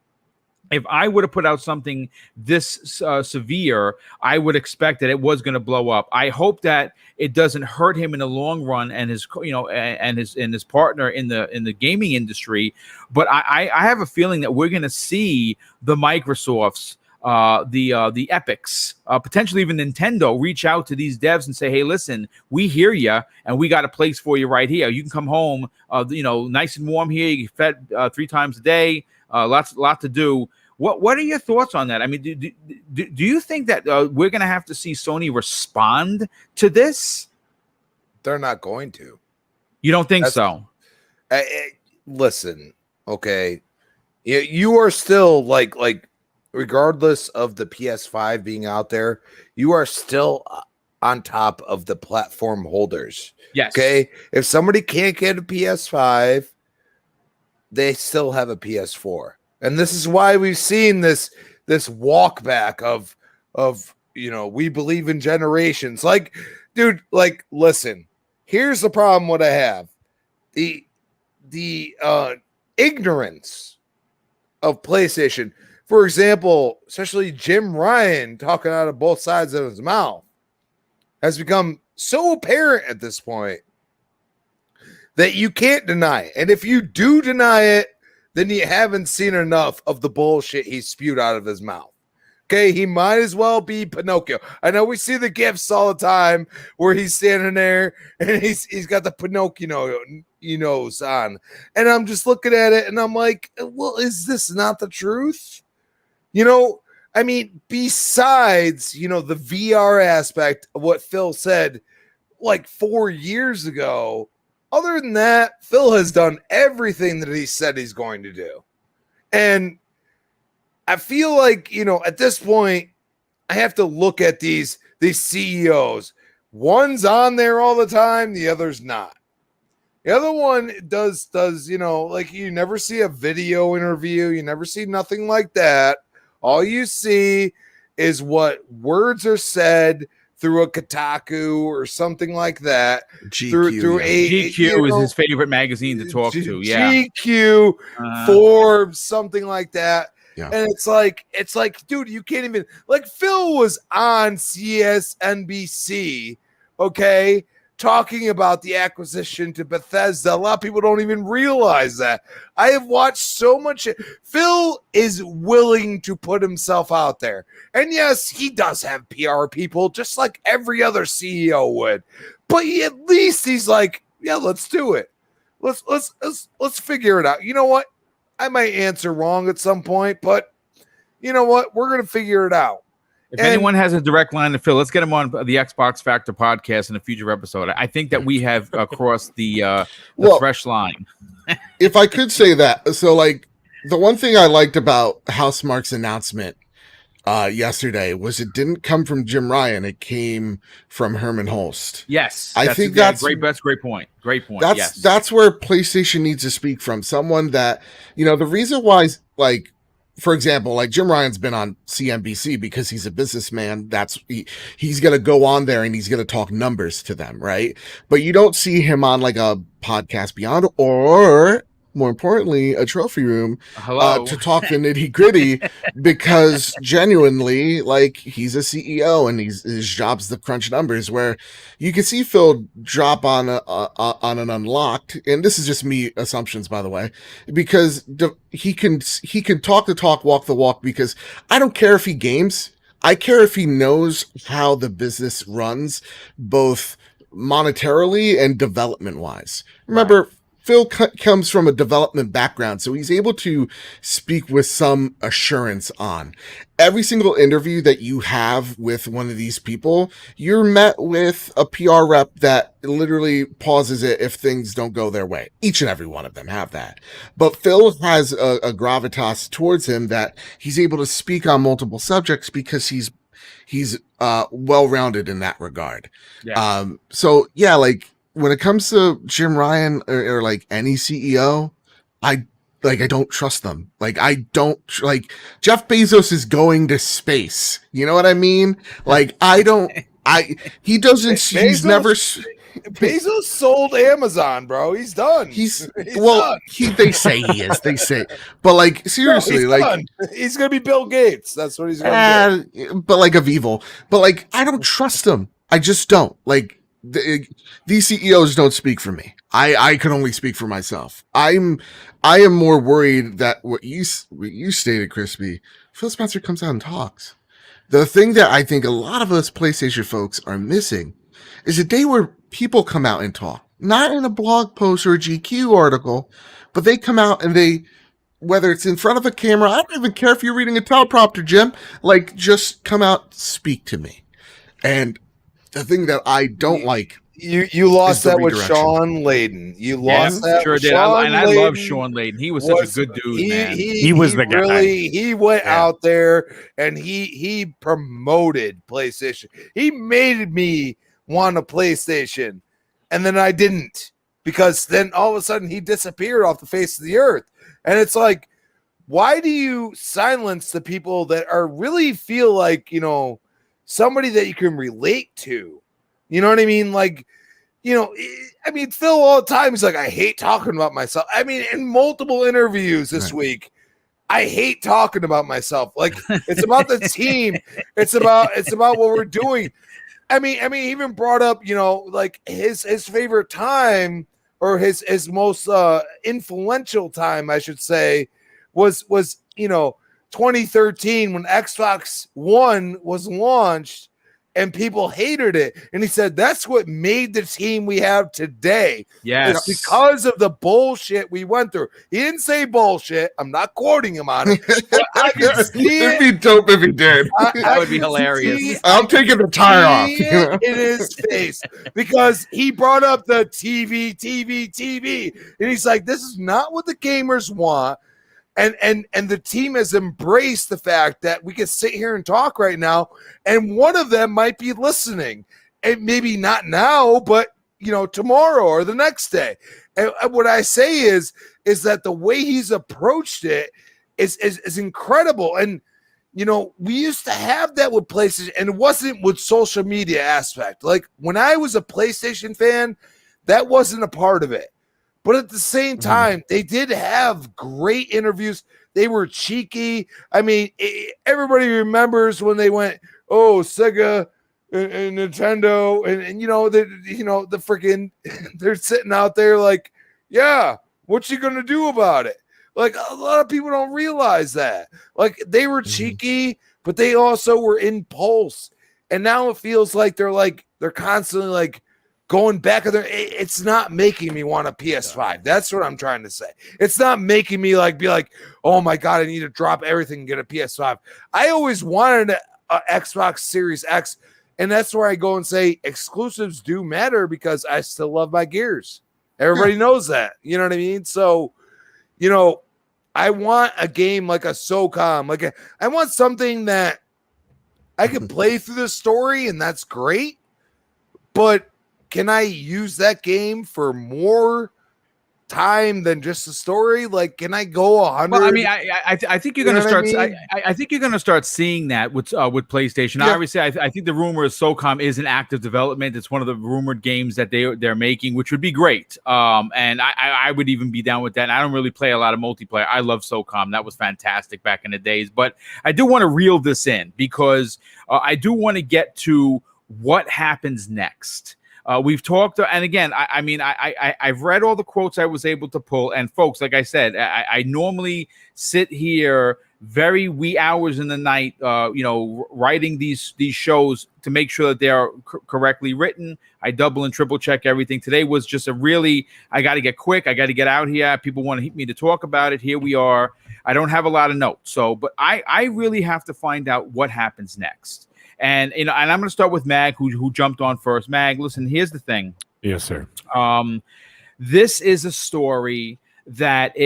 If I would have put out something this severe, I would expect that it was going to blow up. I hope that it doesn't hurt him in the long run and his, and his partner in the gaming industry. But I have a feeling that we're going to see the Microsofts, the Epics, potentially even Nintendo, reach out to these devs and say, "Hey, listen, we hear you, and we got a place for you right here. You can come home, nice and warm here. You get fed 3 times a day. Lot to do." What are your thoughts on that? I mean, do you think that we're going to have to see Sony respond to this? They're not going to. You don't think so? Listen, okay, you are still like regardless of the PS5 being out there, you are still on top of the platform holders. Yes. Okay, if somebody can't get a PS5, they still have a PS4, and this is why we've seen this walk back of we believe in generations. Like, dude, like, listen, here's the problem. What I have the ignorance of PlayStation. For example, especially Jim Ryan talking out of both sides of his mouth has become so apparent at this point that you can't deny it. And if you do deny it, then you haven't seen enough of the bullshit he spewed out of his mouth. Okay, he might as well be Pinocchio. I know we see the gifs all the time where he's standing there and he's got the Pinocchio nose on. And I'm just looking at it and I'm like, well, is this not the truth? I mean, besides, the VR aspect of what Phil said like 4 years ago, other than that, Phil has done everything that he said he's going to do. And I feel like, at this point, I have to look at these CEOs. One's on there all the time, the other's not. The other one does, like, you never see a video interview, you never see nothing like that. All you see is what words are said through a Kotaku or something like that. GQ, Through GQ is his favorite magazine to talk to. Yeah. GQ, Forbes, something like that. Yeah. And it's like, dude, you can't even, like, Phil was on CSNBC, okay, talking about the acquisition to Bethesda. A lot of people don't even realize that. I have watched so much. Phil is willing to put himself out there. And yes, he does have PR people, just like every other CEO would. But at least he's like, yeah, let's do it. Let's figure it out. You know what? I might answer wrong at some point, but you know what? We're going to figure it out. If anyone has a direct line to Phil, let's get him on the Xbox Factor podcast in a future episode. I think that we have crossed the fresh line. If I could say that, so like the one thing I liked about Housemarque's announcement yesterday was it didn't come from Jim Ryan; it came from Herman Holst. Yes, I think that's great. That's a great point. Great point. That's where PlayStation needs to speak from. Someone that the reason why, like, for example, like Jim Ryan's been on CNBC because he's a businessman. He's going to go on there and he's going to talk numbers to them, right? But you don't see him on like a podcast beyond, or more importantly, a trophy room to talk the nitty gritty, because genuinely, like, he's a CEO and his job's to crunch numbers. Where you can see Phil drop on an Unlocked, and this is just me assumptions, by the way, because he can talk the talk, walk the walk. Because I don't care if he games, I care if he knows how the business runs, both monetarily and development wise. Remember. Right. Phil comes from a development background, so he's able to speak with some assurance on every single interview that you have with one of these people. You're met with a PR rep that literally pauses it if things don't go their way. Each and every one of them have that. But Phil has a gravitas towards him that he's able to speak on multiple subjects because he's well-rounded in that regard. Yeah. So yeah, like, when it comes to Jim Ryan or like any CEO, I don't trust them. Like, I don't like Jeff Bezos is going to space. You know what I mean? Like, he doesn't, he's never. Bezos sold Amazon, bro. He's done. He's done. They say he is. They say, but like, seriously, no, like, he's gonna be Bill Gates. That's what he's gonna do. But like, of evil. But like, I don't trust him. I just don't. Like, these CEOs don't speak for me. I can only speak for myself. I am more worried that what you stated, Crispy, Phil Spencer comes out and talks. The thing that I think a lot of us PlayStation folks are missing is a day where people come out and talk, not in a blog post or a GQ article, but they come out and they, whether it's in front of a camera, I don't even care if you're reading a teleprompter, Jim, like, just come out, speak to me. And the thing that I don't like You lost the that with redirection. Sean Layden. You lost that sure with did. Sean I love Layden. Sean Layden. He was such a good dude, man. He was the guy. Really, he went Yeah. out there and he promoted PlayStation. He made me want a PlayStation, and then I didn't, because then all of a sudden he disappeared off the face of the earth. And it's like, why do you silence the people that are really feel like, somebody that you can relate to? You know what I mean? Like, I mean, Phil all the time, he's like, I hate talking about myself. I mean, in multiple interviews this week, I hate talking about myself. Like, it's about the team. It's about what we're doing. I mean, he even brought up, like his favorite time, or his most influential time, I should say, was 2013 when Xbox One was launched and people hated it. And he said that's what made the team we have today. Yes. It's because of the bullshit we went through. He didn't say bullshit. I'm not quoting him on it. But I can see It'd it. be dope if he did. That would be hilarious. I'm taking the tire off. In his face, because he brought up the TV, and he's like, this is not what the gamers want. And the team has embraced the fact that we can sit here and talk right now, and one of them might be listening, and maybe not now, but tomorrow or the next day. And what I say is that the way he's approached it is incredible. And we used to have that with PlayStation, and it wasn't with social media aspect. Like when I was a PlayStation fan, that wasn't a part of it. But at the same time, they did have great interviews. They were cheeky. I mean, everybody remembers when they went, "Oh, Sega and Nintendo," and the freaking they're sitting out there like, "Yeah, what you gonna do about it?" Like a lot of people don't realize that. Like they were cheeky, but they also were in pulse. And now it feels like they're constantly like going back of their. It's not making me want a PS5. That's what I'm trying to say. It's not making me be like, oh my god, I need to drop everything and get a PS5. I always wanted an Xbox Series X, and that's where I go and say exclusives do matter, because I still love my Gears. Everybody knows that. You know what I mean? So, I want a game like a SOCOM. I want something that I can play through the story, and that's great. But can I use that game for more time than just the story? Like, can I go 100? Well, I mean, I think you're going to start. I think you're going to start seeing that with PlayStation. Yeah. Obviously, I think the rumor is SOCOM is in active development. It's one of the rumored games that they're making, which would be great. And I would even be down with that. And I don't really play a lot of multiplayer. I love SOCOM. That was fantastic back in the days. But I do want to reel this in, because I do want to get to what happens next. We've talked, and again, I've read all the quotes I was able to pull, and folks, like I said, I normally sit here very wee hours in the night, writing these shows to make sure that they are correctly written. I double and triple check everything. Today was just I got to get quick. I got to get out here. People want me to talk about it. Here we are. I don't have a lot of notes, but I really have to find out what happens next. And and I'm going to start with Mag, who jumped on first. Mag, listen, here's the thing. Yes, sir. This is a story that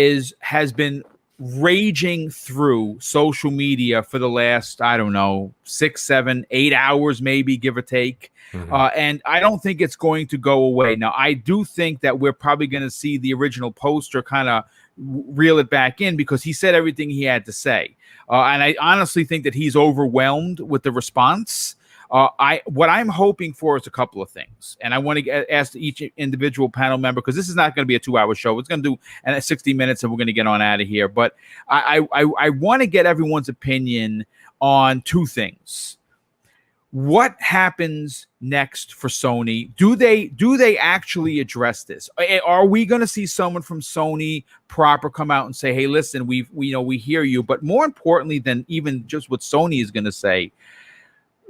has been raging through social media for the last, I don't know, 6, 7, 8 hours, maybe, give or take. And I don't think it's going to go away. Now, I do think that we're probably going to see the original poster kind of reel it back in, because he said everything he had to say. And I honestly think that he's overwhelmed with the response. What I'm hoping for is a couple of things, and I want to ask each individual panel member, because this is not going to be a 2-hour show. It's going to do 60 minutes, and we're going to get on out of here. But I want to get everyone's opinion on two things. What happens next for Sony? Do they actually address this? Are we going to see someone from Sony proper come out and say, "Hey, listen, we hear you"? But more importantly than even just what Sony is going to say,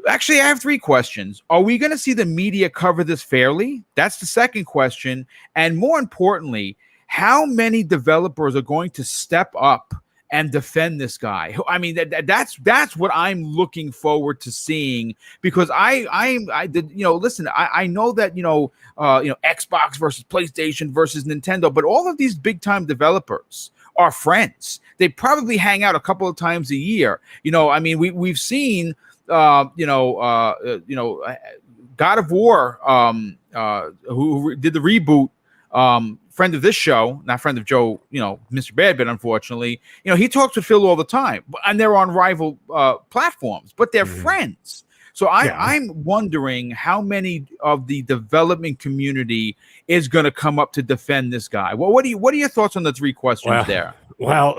actually, I have 3 questions. Are we going to see the media cover this fairly? That's the second question. And more importantly, how many developers are going to step up and defend this guy. I mean, that's what I'm looking forward to seeing, because I did, listen, I know that, Xbox versus PlayStation versus Nintendo, but all of these big time developers are friends. They probably hang out a couple of times a year. I mean, we've seen, God of War, who did the reboot, friend of this show, not friend of Joe, Mr. Badbit, unfortunately, he talks with Phil all the time, and they're on rival platforms, but they're friends. So I'm wondering how many of the development community is going to come up to defend this guy. Well, what are your thoughts on the three questions there? Well,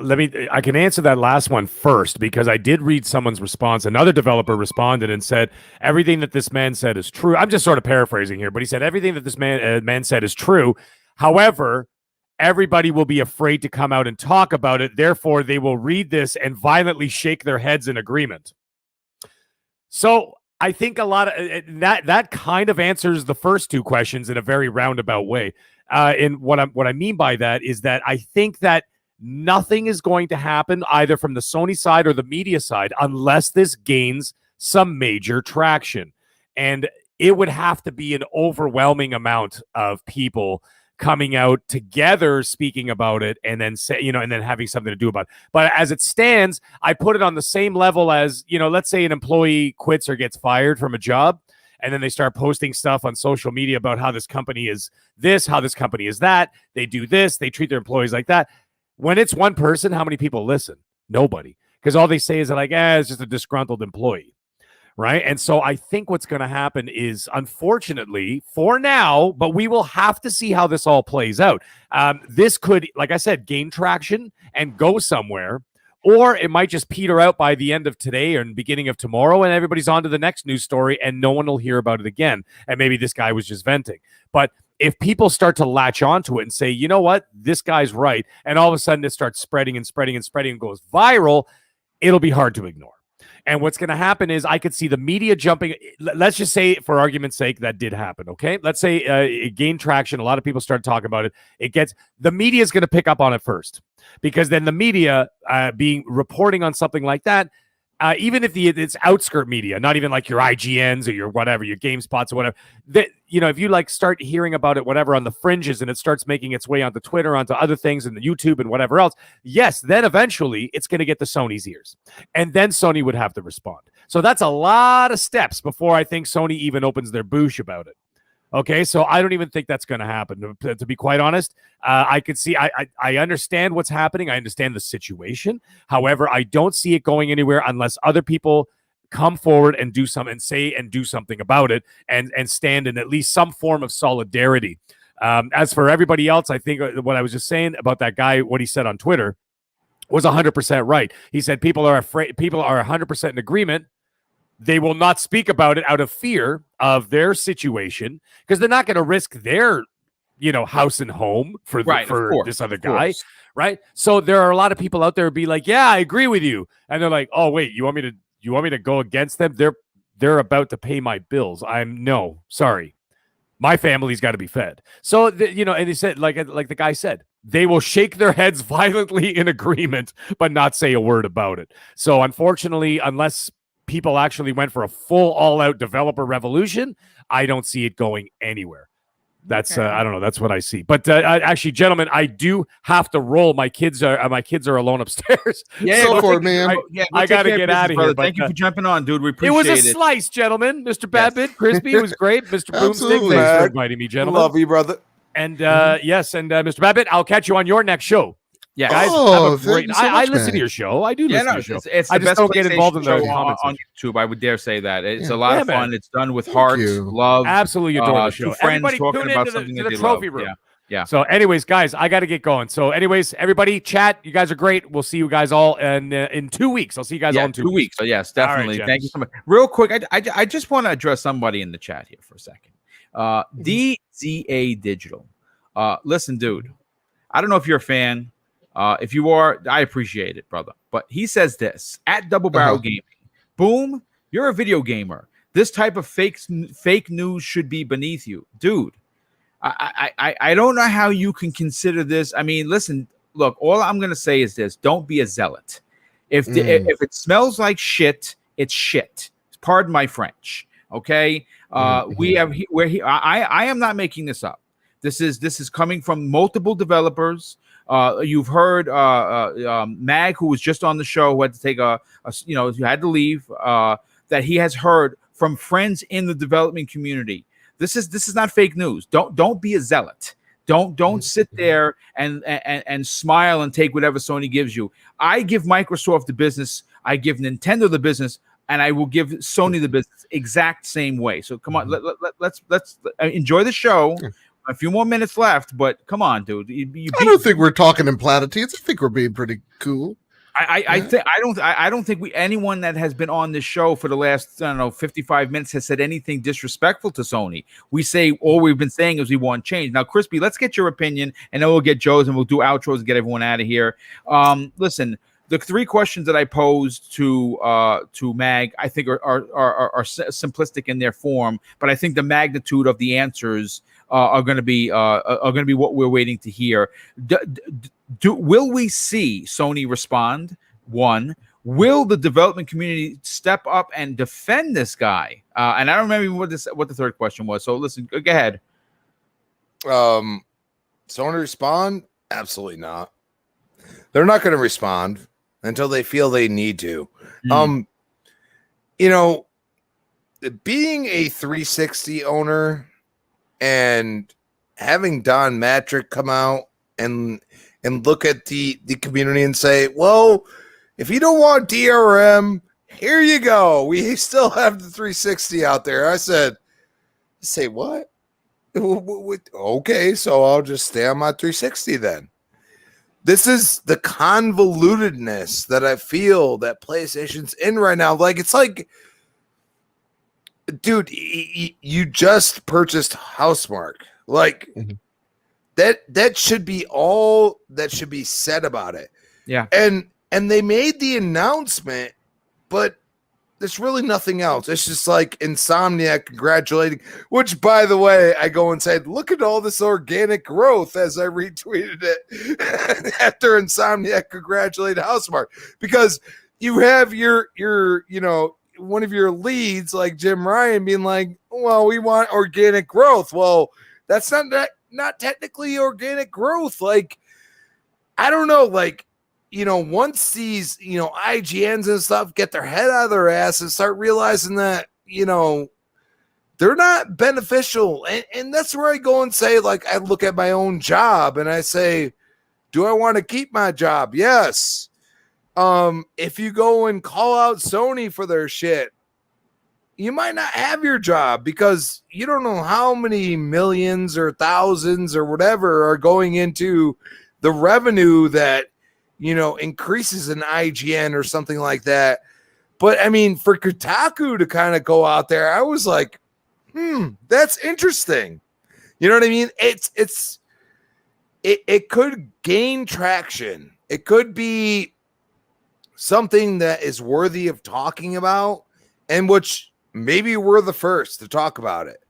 I can answer that last one first, because I did read someone's response. Another developer responded and said, everything that this man said is true. I'm just sort of paraphrasing here, but he said everything that this man said is true. However, everybody will be afraid to come out and talk about it. Therefore, they will read this and violently shake their heads in agreement. So I think a lot of that kind of answers the first two questions in a very roundabout way. And what I mean by that is that I think that nothing is going to happen either from the Sony side or the media side unless this gains some major traction. And it would have to be an overwhelming amount of people coming out together, speaking about it, and then and then having something to do about it. But as it stands, I put it on the same level as, let's say an employee quits or gets fired from a job, and then they start posting stuff on social media about how this company is this, how this company is that. They do this, they treat their employees like that. When it's one person, how many people listen? Nobody. Because all they say is that it's just a disgruntled employee. Right. And so I think what's going to happen is, unfortunately, for now, but we will have to see how this all plays out. This could, like I said, gain traction and go somewhere, or it might just peter out by the end of today or beginning of tomorrow, and everybody's on to the next news story and no one will hear about it again. And maybe this guy was just venting. But if people start to latch onto it and say, you know what, this guy's right, and all of a sudden it starts spreading and spreading and spreading and goes viral, it'll be hard to ignore. And what's going to happen is I could see the media jumping. Let's just say, for argument's sake, that did happen. Okay. Let's say it gained traction. A lot of people started talking about it. The media is going to pick up on it first, because then the media reporting on something like that, even if it's outskirt media, not even like your IGNs or your whatever, your GameSpots or whatever, if you start hearing about it, whatever, on the fringes, and it starts making its way onto Twitter, onto other things, and the YouTube and whatever else, yes, then eventually it's going to get to Sony's ears, and then Sony would have to respond. So that's a lot of steps before I think Sony even opens their boosh about it. Okay, so I don't even think that's going to happen. To be quite honest, I could see, I understand what's happening. I understand the situation. However, I don't see it going anywhere unless other people come forward and do something about it, and stand in at least some form of solidarity. As for everybody else, I think what I was just saying about that guy, what he said on Twitter was 100% right. He said people are afraid, people are 100% in agreement. They will not speak about it out of fear of their situation, because they're not going to risk their, house and home for this other guy, right? So there are a lot of people out there who be like, "Yeah, I agree with you," and they're like, "Oh wait, you want me to go against them? They're about to pay my bills. No, sorry, my family's got to be fed." So and they said, like the guy said, they will shake their heads violently in agreement, but not say a word about it. So unfortunately, unless people actually went for a full all-out developer revolution, I don't see it going anywhere. That's I don't know. That's what I see. But actually, gentlemen, I do have to roll. My kids are alone upstairs. Yeah, go for it, man. I got to get out of here. Thank you for jumping on, dude. We appreciate it. It was a slice, gentlemen. Mr. Badbit, crispy. It was great. Mr. Boomstick, thanks for inviting me, gentlemen. Love you, brother. And yes, and Mr. Babbitt, I'll catch you on your next show. Yeah, guys, have a great. I listen to your show. I do listen to your show. It's I the just best don't get involved in the show comments on YouTube. I would dare say that it's a lot of fun. Man. It's done with heart, love. Absolutely adore the show. Friends Everybody talking tune about into something the that they trophy love. room. Yeah. So, anyways, guys, I got to get going. So, anyways, everybody, chat. You guys are great. We'll see you guys all in 2 weeks. I'll see you guys all in 2 weeks. So yes, definitely. Right, thank you so much. Real quick, I just want to address somebody in the chat here for a second. DZA Digital. Listen, dude. I don't know if you're a fan. If you are, I appreciate it, brother. But he says this at Double Barrel Gaming. Boom, you're a video gamer. This type of fake news should be beneath you, dude. I don't know how you can consider this. I mean, listen, look, all I'm going to say is this: don't be a zealot. If if it smells like shit, it's shit. Pardon my French. Okay, I am not making this up. This is coming from multiple developers. You've heard Mag, who was just on the show, who had to take who had to leave. That he has heard from friends in the development community. This is not fake news. Don't be a zealot. Don't sit there and smile and take whatever Sony gives you. I give Microsoft the business. I give Nintendo the business, and I will give Sony the business exact same way. So come on, let's enjoy the show. A few more minutes left, but come on, dude. I don't think we're talking in platitudes. I think we're being pretty cool. I don't think anyone that has been on this show for the last 55 minutes has said anything disrespectful to Sony. We say all we've been saying is we want change. Now, Crispy, let's get your opinion, and then we'll get Joe's, and we'll do outros and get everyone out of here. Listen, the three questions that I posed to Mag, I think are simplistic in their form, but I think the magnitude of the answers are going to be what we're waiting to hear. Will we see Sony respond? One, will the development community step up and defend this guy? And I don't remember what the third question was. So listen, go ahead. Sony respond? Absolutely not. They're not going to respond until they feel they need to. Being a 360 owner and having Don Matrick come out and look at the community and say, well, if you don't want DRM, here you go. We still have the 360 out there. I say what? Okay, so I'll just stay on my 360 then. This is the convolutedness that I feel that PlayStation's in right now. Like, it's like, dude, you just purchased Housemarque. Like, that should be all that should be said about it. Yeah. And they made the announcement, but there's really nothing else. It's just like Insomniac congratulating, which, by the way, I go and say, look at all this organic growth as I retweeted it after Insomniac congratulated Housemarque, because you have your one of your leads like Jim Ryan being like, well, we want organic growth. Well, that's not technically organic growth. Like, I don't know, like, once these, IGNs and stuff get their head out of their ass and start realizing that, they're not beneficial. And that's where I go and say, like, I look at my own job and I say, do I want to keep my job? Yes. If you go and call out Sony for their shit, you might not have your job because you don't know how many millions or thousands or whatever are going into the revenue that, increases in IGN or something like that. But I mean, for Kotaku to kind of go out there, I was like, that's interesting. You know what I mean? It could gain traction. It could be something that is worthy of talking about, and which maybe we're the first to talk about it.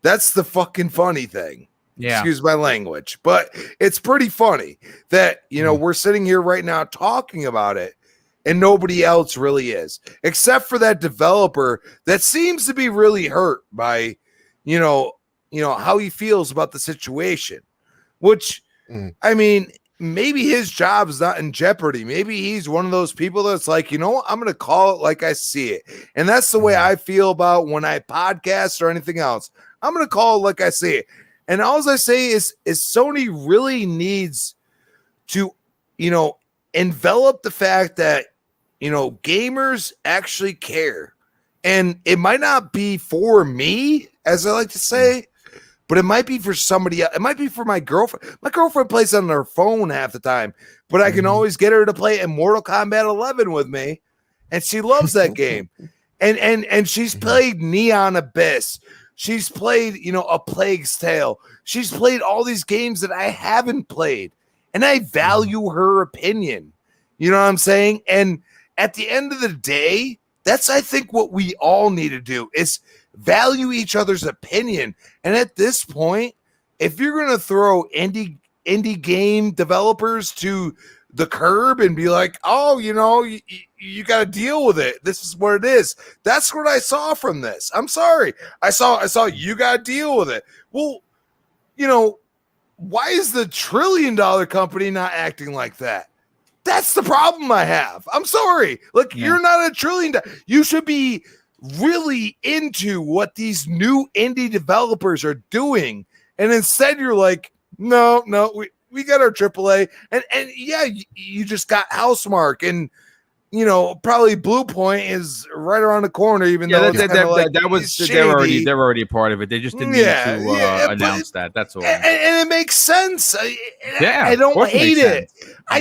That's the fucking funny thing. Yeah. Excuse my language, but it's pretty funny that, we're sitting here right now talking about it and nobody else really is, except for that developer that seems to be really hurt by, how he feels about the situation, which, I mean, maybe his job is not in jeopardy. Maybe he's one of those people that's like, I'm going to call it like I see it. And that's the way I feel about when I podcast or anything else. I'm going to call it like I see it. And all I say is Sony really needs to, envelop the fact that, gamers actually care. And it might not be for me, as I like to say, but it might be for somebody else. It might be for my girlfriend. My girlfriend plays on her phone half the time, but I can always get her to play Immortal Kombat 11 with me, and she loves that game. And she's played Neon Abyss. She's played, A Plague's Tale. She's played all these games that I haven't played, and I value her opinion. You know what I'm saying? And at the end of the day, that's, I think, what we all need to do is value each other's opinion. And at this point, if you're going to throw indie indie game developers to the curb and be like, oh, you got to deal with it. This is what it is. That's what I saw from this. I'm sorry. I saw you got to deal with it. Well, why is the $1 trillion company not acting like that? That's the problem I have. I'm sorry. Look, You're not $1 trillion. You should be really into what these new indie developers are doing. And instead you're like, no, we got our AAA. And yeah, you just got Housemarque, and probably Blue Point is right around the corner, even though they're already a part of it. They just didn't need to announce that. That's all. And it makes sense. I don't hate it.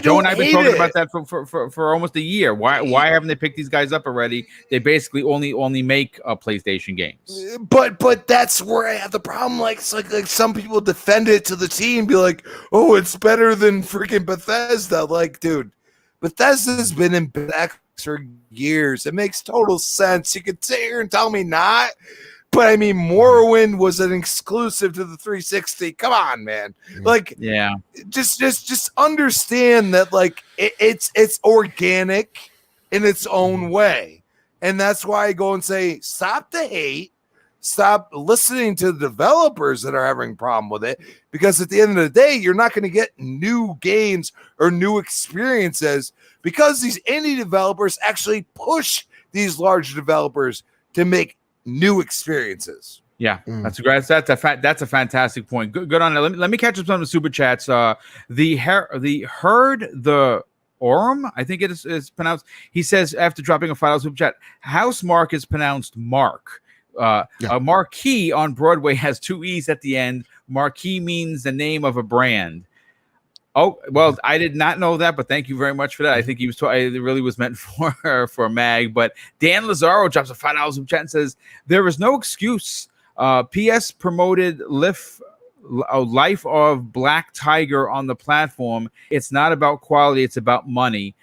Joe and I have been talking about that for almost a year. Why haven't they picked these guys up already? They basically only make PlayStation games. But that's where I have the problem. Like some people defend it to the team, be like, oh, it's better than freaking Bethesda. Like, dude, Bethesda's been in back for years. It makes total sense. You could sit here and tell me not, but I mean, Morrowind was an exclusive to the 360. Come on, man. Like, yeah, just understand that, like, it's organic in its own way, and that's why I go and say, stop the hate. Stop listening to the developers that are having a problem with it, because at the end of the day, you're not going to get new games or new experiences, because these indie developers actually push these large developers to make new experiences. Yeah, that's great. That's a fantastic point. Good on it. Let me catch up some of the super chats. The Orm, I think it is pronounced. He says, after dropping a $5 super chat, Housemarque is pronounced Mark. A marquee on Broadway has 2 E's at the end. Marquee means the name of a brand. Oh, well, I did not know that, but thank you very much for that. I think it really was meant for Mag. But Dan Lazaro drops a $5 super chat and says, there is no excuse. PS promoted Life of Black Tiger on the platform. It's not about quality, it's about money.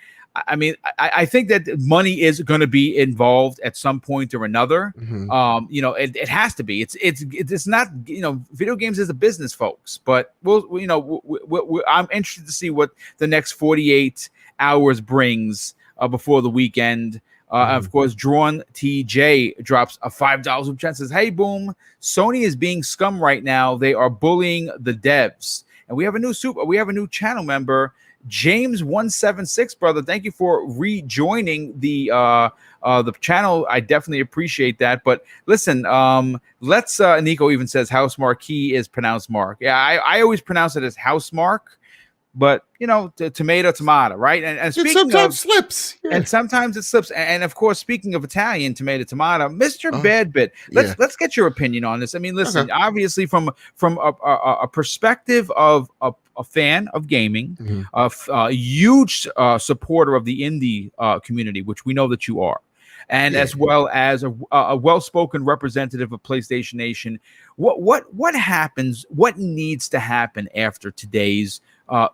I mean, I think that money is going to be involved at some point or another. It has to be. It's not. Video games is a business, folks. But I'm interested to see what the next 48 hours brings before the weekend. Of course, Drawn TJ drops a $5 super chat and says, "Hey, boom! Sony is being scum right now. They are bullying the devs." And we have a new channel member, James 176, brother. Thank you for rejoining the channel. I definitely appreciate that. But listen, let's Nico even says Housemarque is pronounced Mark. Yeah, I always pronounce it as Housemarque, but tomato, right? And speaking sometimes slips. Yeah. And sometimes it slips. And of course, speaking of Italian, tomato, Mr. Badbit, let's get your opinion on this. I mean, listen, obviously from a perspective of a fan of gaming, a huge supporter of the indie community, which we know that you are, and as well as a well-spoken representative of PlayStation Nation, what happens? What needs to happen after today's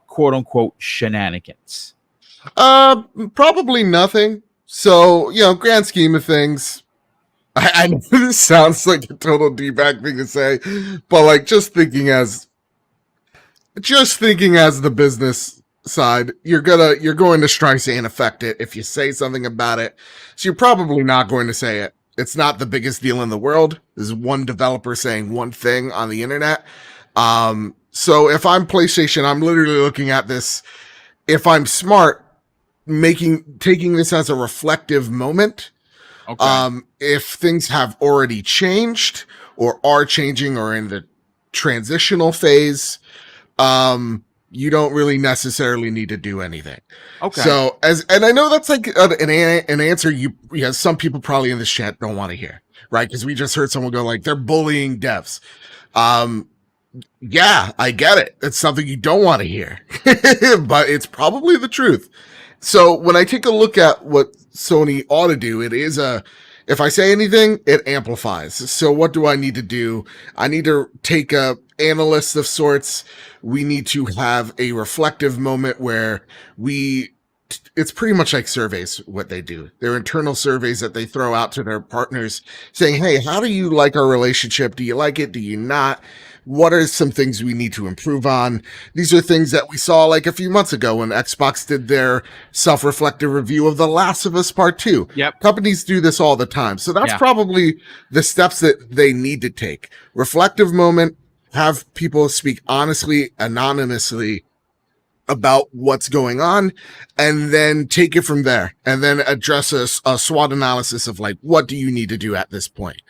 quote-unquote shenanigans? Probably nothing. So, grand scheme of things, I know this sounds like a total D-bag thing to say, but like just thinking as the business side, you're going to try and affect it if you say something about it. So you're probably not going to say it. It's not the biggest deal in the world. There's one developer saying one thing on the internet. So if I'm PlayStation, I'm literally looking at this. If I'm smart, taking this as a reflective moment. Okay. If things have already changed or are changing or in the transitional phase, you don't really necessarily need to do anything. Okay. So and I know that's like an answer some people probably in this chat don't want to hear, right? Because we just heard someone go like, they're bullying devs. Yeah, I get it. It's something you don't want to hear, but it's probably the truth. So when I take a look at what Sony ought to do, if I say anything, it amplifies. So what do I need to do? I need to take a analyst of sorts. We need to have a reflective moment where it's pretty much like surveys, what they do. They're internal surveys that they throw out to their partners saying, hey, how do you like our relationship? Do you like it? Do you not? What are some things we need to improve on? These are things that we saw like a few months ago when Xbox did their self-reflective review of The Last of Us Part 2. Yep. Companies do this all the time. So that's probably the steps that they need to take. Reflective moment, have people speak honestly, anonymously about what's going on, and then take it from there, and then address a SWOT analysis of like, what do you need to do at this point?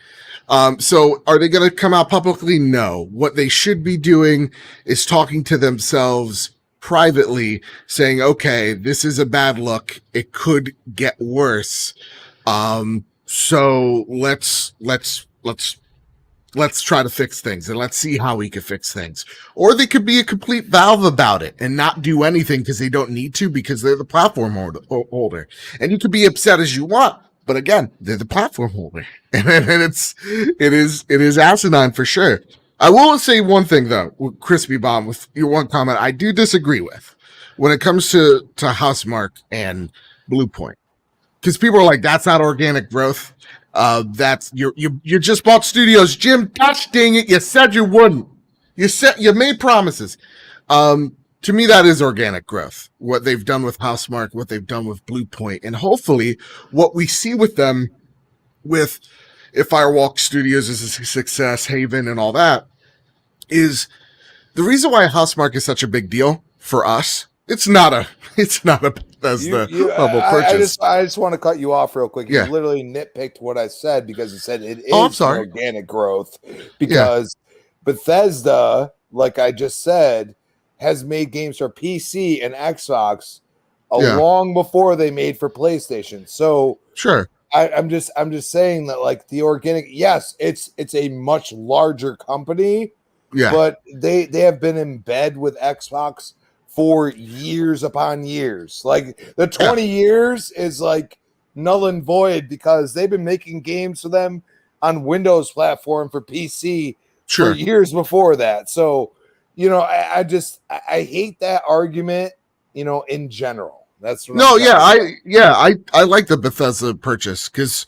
So are they going to come out publicly? No. What they should be doing is talking to themselves privately, saying, okay, this is a bad look. It could get worse. So let's try to fix things, and let's see how we can fix things. Or they could be a complete Valve about it and not do anything because they don't need to, because they're the platform holder. And you could be upset as you want, but again, they're the platform holder, and it is asinine for sure. I will say one thing though, with Crispy Bomb, with your one comment, I do disagree with when it comes to Housemarque and Blue Point, because people are like, that's not organic growth. That's you just bought studios, Jim. Gosh dang it! You said you wouldn't. You made promises. To me, that is organic growth. What they've done with Housemarque, what they've done with Blue Point, and hopefully what we see with them, with if Firewalk Studios is a success, Haven, and all that, is the reason why Housemarque is such a big deal for us. It's not a Bethesda level purchase. I just want to cut you off real quick. You Yeah. literally nitpicked what I said because you said it is I'm sorry. organic growth, because Bethesda, like I just said, has made games for PC and Xbox long before they made for PlayStation. So Sure. I'm just saying that, like, the organic, yes, it's a much larger company, but they have been in bed with Xbox for years upon years. Like, the 20 years is like null and void because they've been making games for them on Windows platform for PC for years before that. So, you know, I hate that argument, you know, in general. That's what I like the Bethesda purchase, because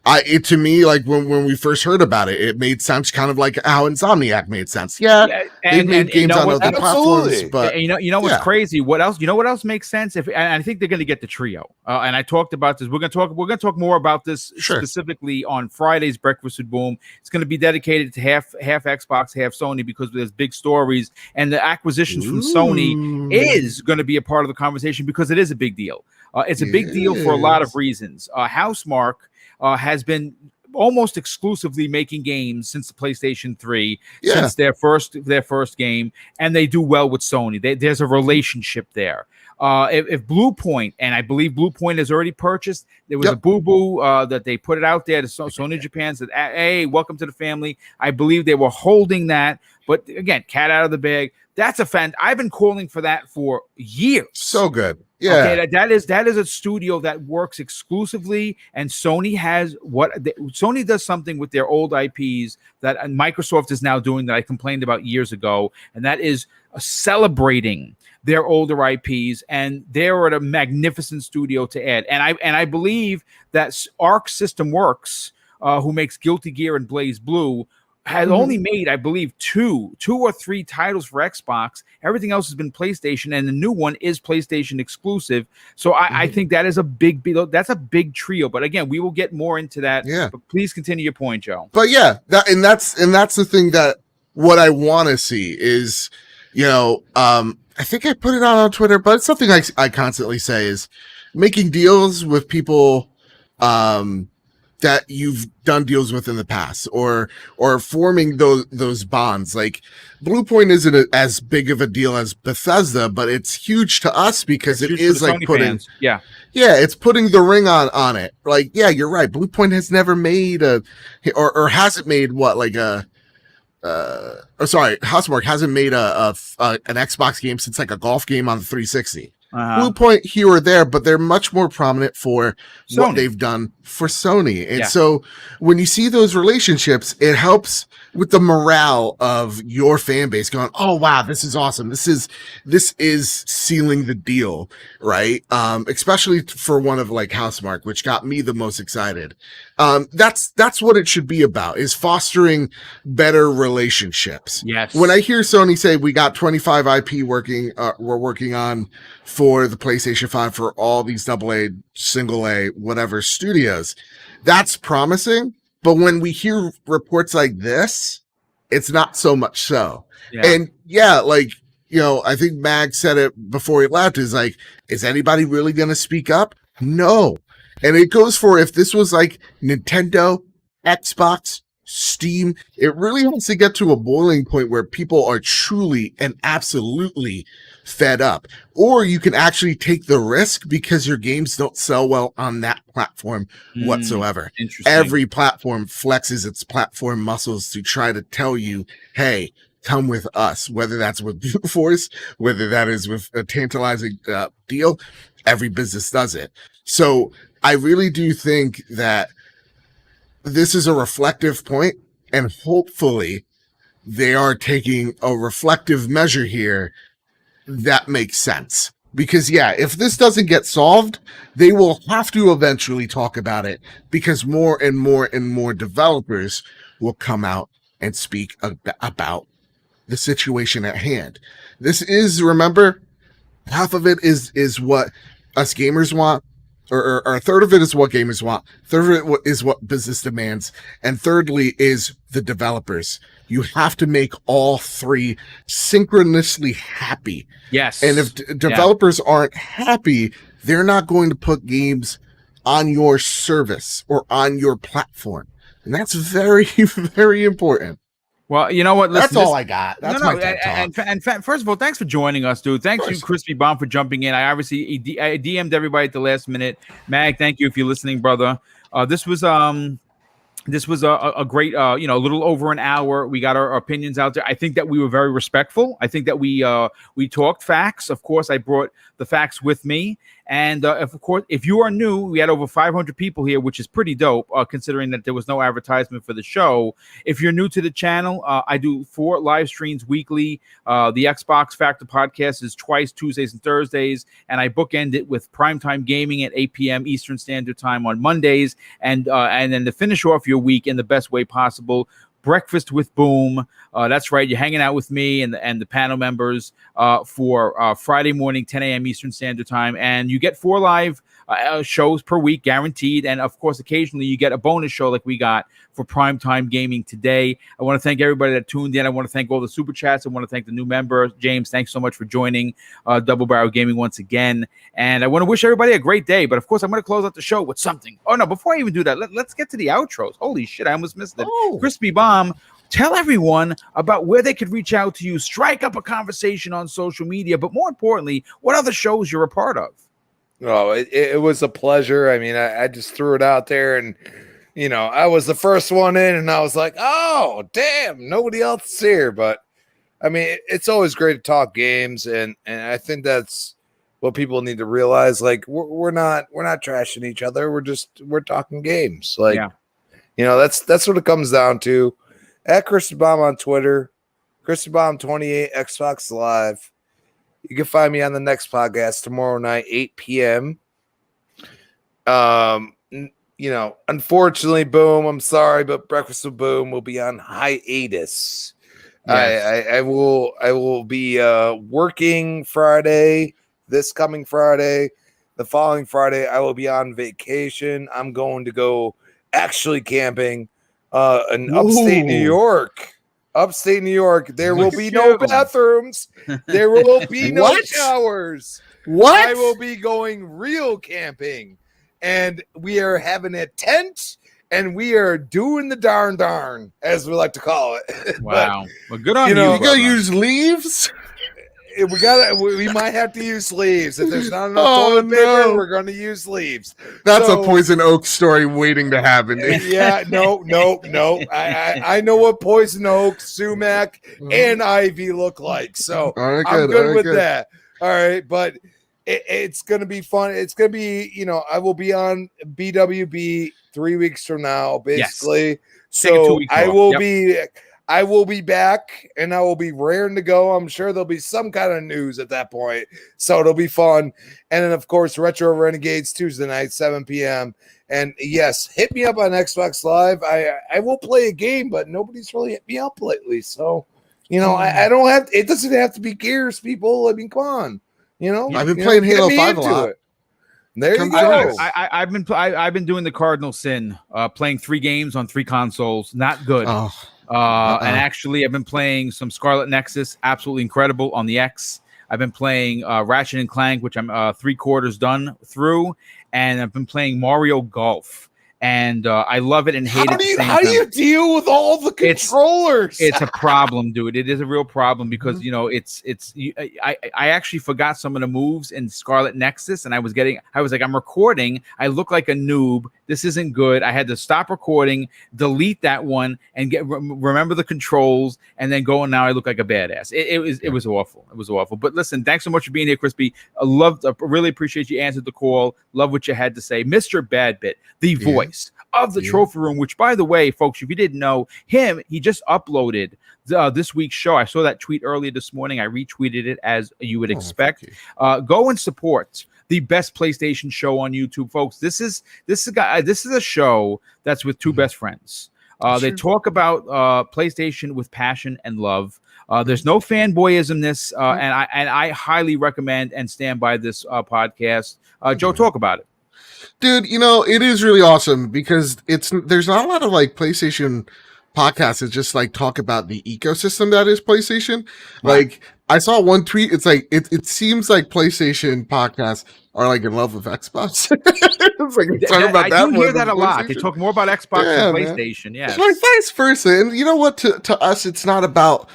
to me, like when we first heard about it, it made sense, kind of like how Insomniac made sense. They made games on other platforms, but you know what's crazy? What else? You know what else makes sense? And I think they're going to get the trio. And I talked about this. We're going to talk more about this specifically on Friday's Breakfast with Boom. It's going to be dedicated to half Xbox, half Sony, because there's big stories, and the acquisitions from Sony is going to be a part of the conversation because it is a big deal. It's a big deal for a lot of reasons. Housemarque has been almost exclusively making games since the PlayStation 3, since their first game, and they do well with Sony. There's a relationship there. If Blue Point, and I believe Blue Point has already purchased, there was a boo-boo that they put it out there to Sony Japan, said, hey, welcome to the family. I believe they were holding that, but again, cat out of the bag. That's a fan. I've been calling for that for years. So good. Yeah. Okay, that is a studio that works exclusively, and Sony Sony does something with their old IPs that Microsoft is now doing that I complained about years ago, and that is celebrating their older IPs, and they're at a magnificent studio to add. And I believe that Arc System Works, who makes Guilty Gear and Blaze Blue, has only made, I believe, two or three titles for Xbox. Everything else has been PlayStation, and the new one is PlayStation exclusive. So I think that is a big trio. But again, we will get more into that. Yeah. But please continue your point, Joe. But that's the thing, that what I want to see is, you know, I think I put it on Twitter, but it's something I constantly say is making deals with people that you've done deals with in the past, or forming those bonds. Like, Blue Point isn't as big of a deal as Bethesda, but it's huge to us because it is like Sony putting fans. it's putting the ring on it. Like, you're right. Blue Point has never made or hasn't made Housemarque hasn't made an Xbox game since like a golf game on the 360. Blue Point here or there, but they're much more prominent for Sony. What they've done for Sony. And so when you see those relationships, it helps with the morale of your fan base going, oh wow, this is awesome. This is sealing the deal, right? Especially for one of like Housemarque, which got me the most excited. That's what it should be about, is fostering better relationships. Yes. When I hear Sony say we got 25 IP we're working on for the PlayStation 5 for all these AA, single A, whatever studios, that's promising. But when we hear reports like this, it's not so much so. Yeah. And yeah, like, I think Mag said it before he left, is like, is anybody really going to speak up? No. And it goes for, if this was like Nintendo, Xbox, Steam, it really has to get to a boiling point where people are truly and absolutely fed up. Or you can actually take the risk because your games don't sell well on that platform whatsoever. Interesting. Every platform flexes its platform muscles to try to tell you, hey, come with us, whether that's with Brute Force, whether that is with a tantalizing deal. Every business does it. So I really do think that this is a reflective point, and hopefully they are taking a reflective measure here that makes sense. Because yeah, if this doesn't get solved, they will have to eventually talk about it, because more and more and more developers will come out and speak about the situation at hand. This is, remember, half of it is what us gamers want, or a third of it is what gamers want, third of it is what business demands, and thirdly is the developers. You have to make all three synchronously happy. Yes. And if developers aren't happy, they're not going to put games on your service or on your platform. And that's very, very important. Well, you know what? Listen, that's all I got. That's my TED Talk. And first of all, thanks for joining us, dude. Thanks you, Crispy Bomb, for jumping in. I obviously I DM'd everybody at the last minute. Mag, thank you if you're listening, brother. This was a great, a little over an hour. We got our opinions out there. I think that we were very respectful. I think that we talked facts. Of course, I brought the facts with me. And if you are new, we had over 500 people here, which is pretty dope, considering that there was no advertisement for the show. If you're new to the channel, I do 4 live streams weekly. The Xbox Factor podcast is twice, Tuesdays and Thursdays, and I bookend it with primetime gaming at 8 p.m. Eastern Standard Time on Mondays, and then to finish off your week in the best way possible, Breakfast with Boom. That's right. You're hanging out with me and the panel members for Friday morning, 10 a.m. Eastern Standard Time. And you get 4 live shows per week, guaranteed. And, of course, occasionally you get a bonus show like we got for Primetime Gaming today. I want to thank everybody that tuned in. I want to thank all the super chats. I want to thank the new member, James. Thanks so much for joining Double Barrel Gaming once again. And I want to wish everybody a great day. But, of course, I'm going to close out the show with something. Oh, no, before I even do that, let's get to the outros. Holy shit, I almost missed it. Oh. Crispy Bomb, tell everyone about where they could reach out to you, strike up a conversation on social media, but more importantly, what other shows you're a part of. Oh, it was a pleasure. I mean, I just threw it out there, and I was the first one in, and I was like, oh, damn, nobody else is here. But I mean, it's always great to talk games, and I think that's what people need to realize. Like, we're not trashing each other. We're talking games. Like, that's what it comes down to. At Christian Bomb on Twitter, Christian Bomb 28 Xbox Live. You can find me on the next podcast tomorrow night, 8 p.m. Unfortunately, Boom, I'm sorry, but Breakfast with Boom will be on hiatus. Yes. I will be working Friday, this coming Friday. The following Friday, I will be on vacation. I'm going to go actually camping in upstate New York. Upstate New York, there will be no bathrooms. There will be no showers. What? I will be going real camping. And we are having a tent, and we are doing the darn, as we like to call it. Wow. Well, good on you. You gonna use leaves? We might have to use leaves. If there's not enough toilet paper, we're going to use leaves. That's a Poison Oak story waiting to happen. Yeah, no. I know what Poison Oak, sumac, and ivy look like. So I'm good with that. All right, but it's going to be fun. It's going to be, I will be on BWB 3 weeks from now, basically. Yes. So I will be. I will be back and I will be raring to go. I'm sure there'll be some kind of news at that point. So it'll be fun. And then, of course, Retro Renegades Tuesday night, 7 p.m. And yes, hit me up on Xbox Live. I will play a game, but nobody's really hit me up lately. So, I don't have, it doesn't have to be Gears, people. I mean, come on. I've been playing Halo 5 a lot. There you go. I've been doing the cardinal sin, playing 3 games on 3 consoles. Not good. And actually, I've been playing some Scarlet Nexus, absolutely incredible on the X. I've been playing Ratchet and Clank, which I'm 3/4 done through, and I've been playing Mario Golf. And I love it and hate it. How do you deal with all the controllers? It's a problem, dude. It is a real problem because I actually forgot some of the moves in Scarlet Nexus, and I was like, I'm recording. I look like a noob. This isn't good. I had to stop recording, delete that one, and remember the controls, and then go. And now I look like a badass. It was awful. It was awful. But listen, thanks so much for being here, Crispy. Really appreciate you answered the call. Love what you had to say, Mr. Badbit, the voice of the trophy room, which, by the way, folks, if you didn't know him, he just uploaded this week's show. I saw that tweet earlier this morning. I retweeted it, as you would expect. Go and support the best PlayStation show on YouTube, folks. This is a show that's with 2 best friends. They talk about PlayStation with passion and love. There's no fanboyism in this, and I highly recommend and stand by this podcast. Joe, talk about it. Dude, it is really awesome because there's not a lot of like PlayStation podcasts that just like talk about the ecosystem that is PlayStation. Right. Like I saw one tweet. It's like it seems like PlayStation podcasts are like in love with Xbox. It's like talking about I do hear that a lot. They talk more about Xbox than PlayStation. Yeah, like vice versa. And you know what? To us, it's not about.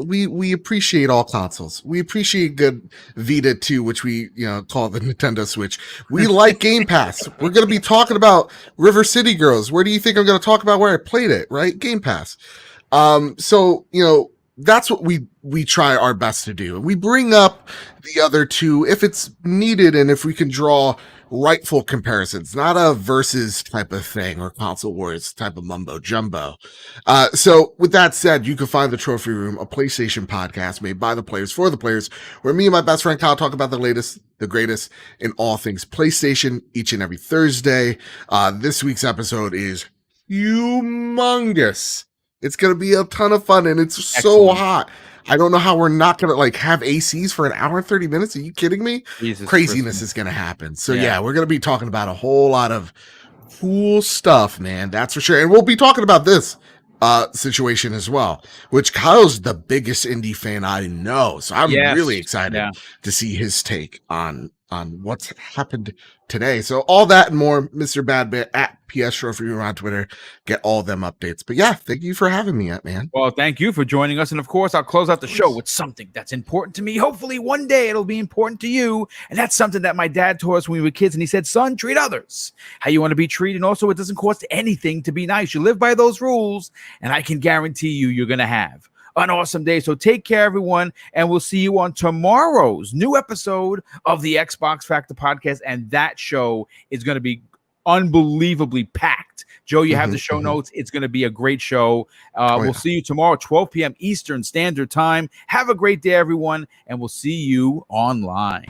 We appreciate all consoles. We appreciate good Vita too, which we call the Nintendo Switch. We like Game Pass. We're going to be talking about River City Girls. Where do you think I'm going to talk about where I played it? Right, Game Pass. So that's what we try our best to do. We bring up the other two if it's needed and if we can draw rightful comparisons, not a versus type of thing or console wars type of mumbo jumbo. So with that said, you can find the Trophy Room, a PlayStation podcast made by the players for the players, where me and my best friend Kyle talk about the latest, the greatest in all things PlayStation each and every Thursday. This week's episode is humongous. It's going to be a ton of fun, and it's so hot. I don't know how we're not going to like have ACs for an hour and 30 minutes. Are you kidding me? Craziness is going to happen. So yeah, we're going to be talking about a whole lot of cool stuff, man. That's for sure. And we'll be talking about this situation as well, which Kyle's the biggest indie fan I know. So I'm really excited to see his take on what's happened today. So all that and more, Mr. Badbit at PS Trophy Room on Twitter. Get all them updates. But yeah, thank you for having me, man. Well, thank you for joining us. And of course, I'll close out the show with something that's important to me. Hopefully one day it'll be important to you. And that's something that my dad taught us when we were kids. And he said, son, treat others how you want to be treated. And also, it doesn't cost anything to be nice. You live by those rules, and I can guarantee you're going to have an awesome day. So take care, everyone, and we'll see you on tomorrow's new episode of the Xbox Factor podcast. And that show is going to be unbelievably packed. Joe, you have the show notes. It's going to be a great show. We'll see you tomorrow, 12 p.m. Eastern Standard Time. Have a great day, everyone, and we'll see you online.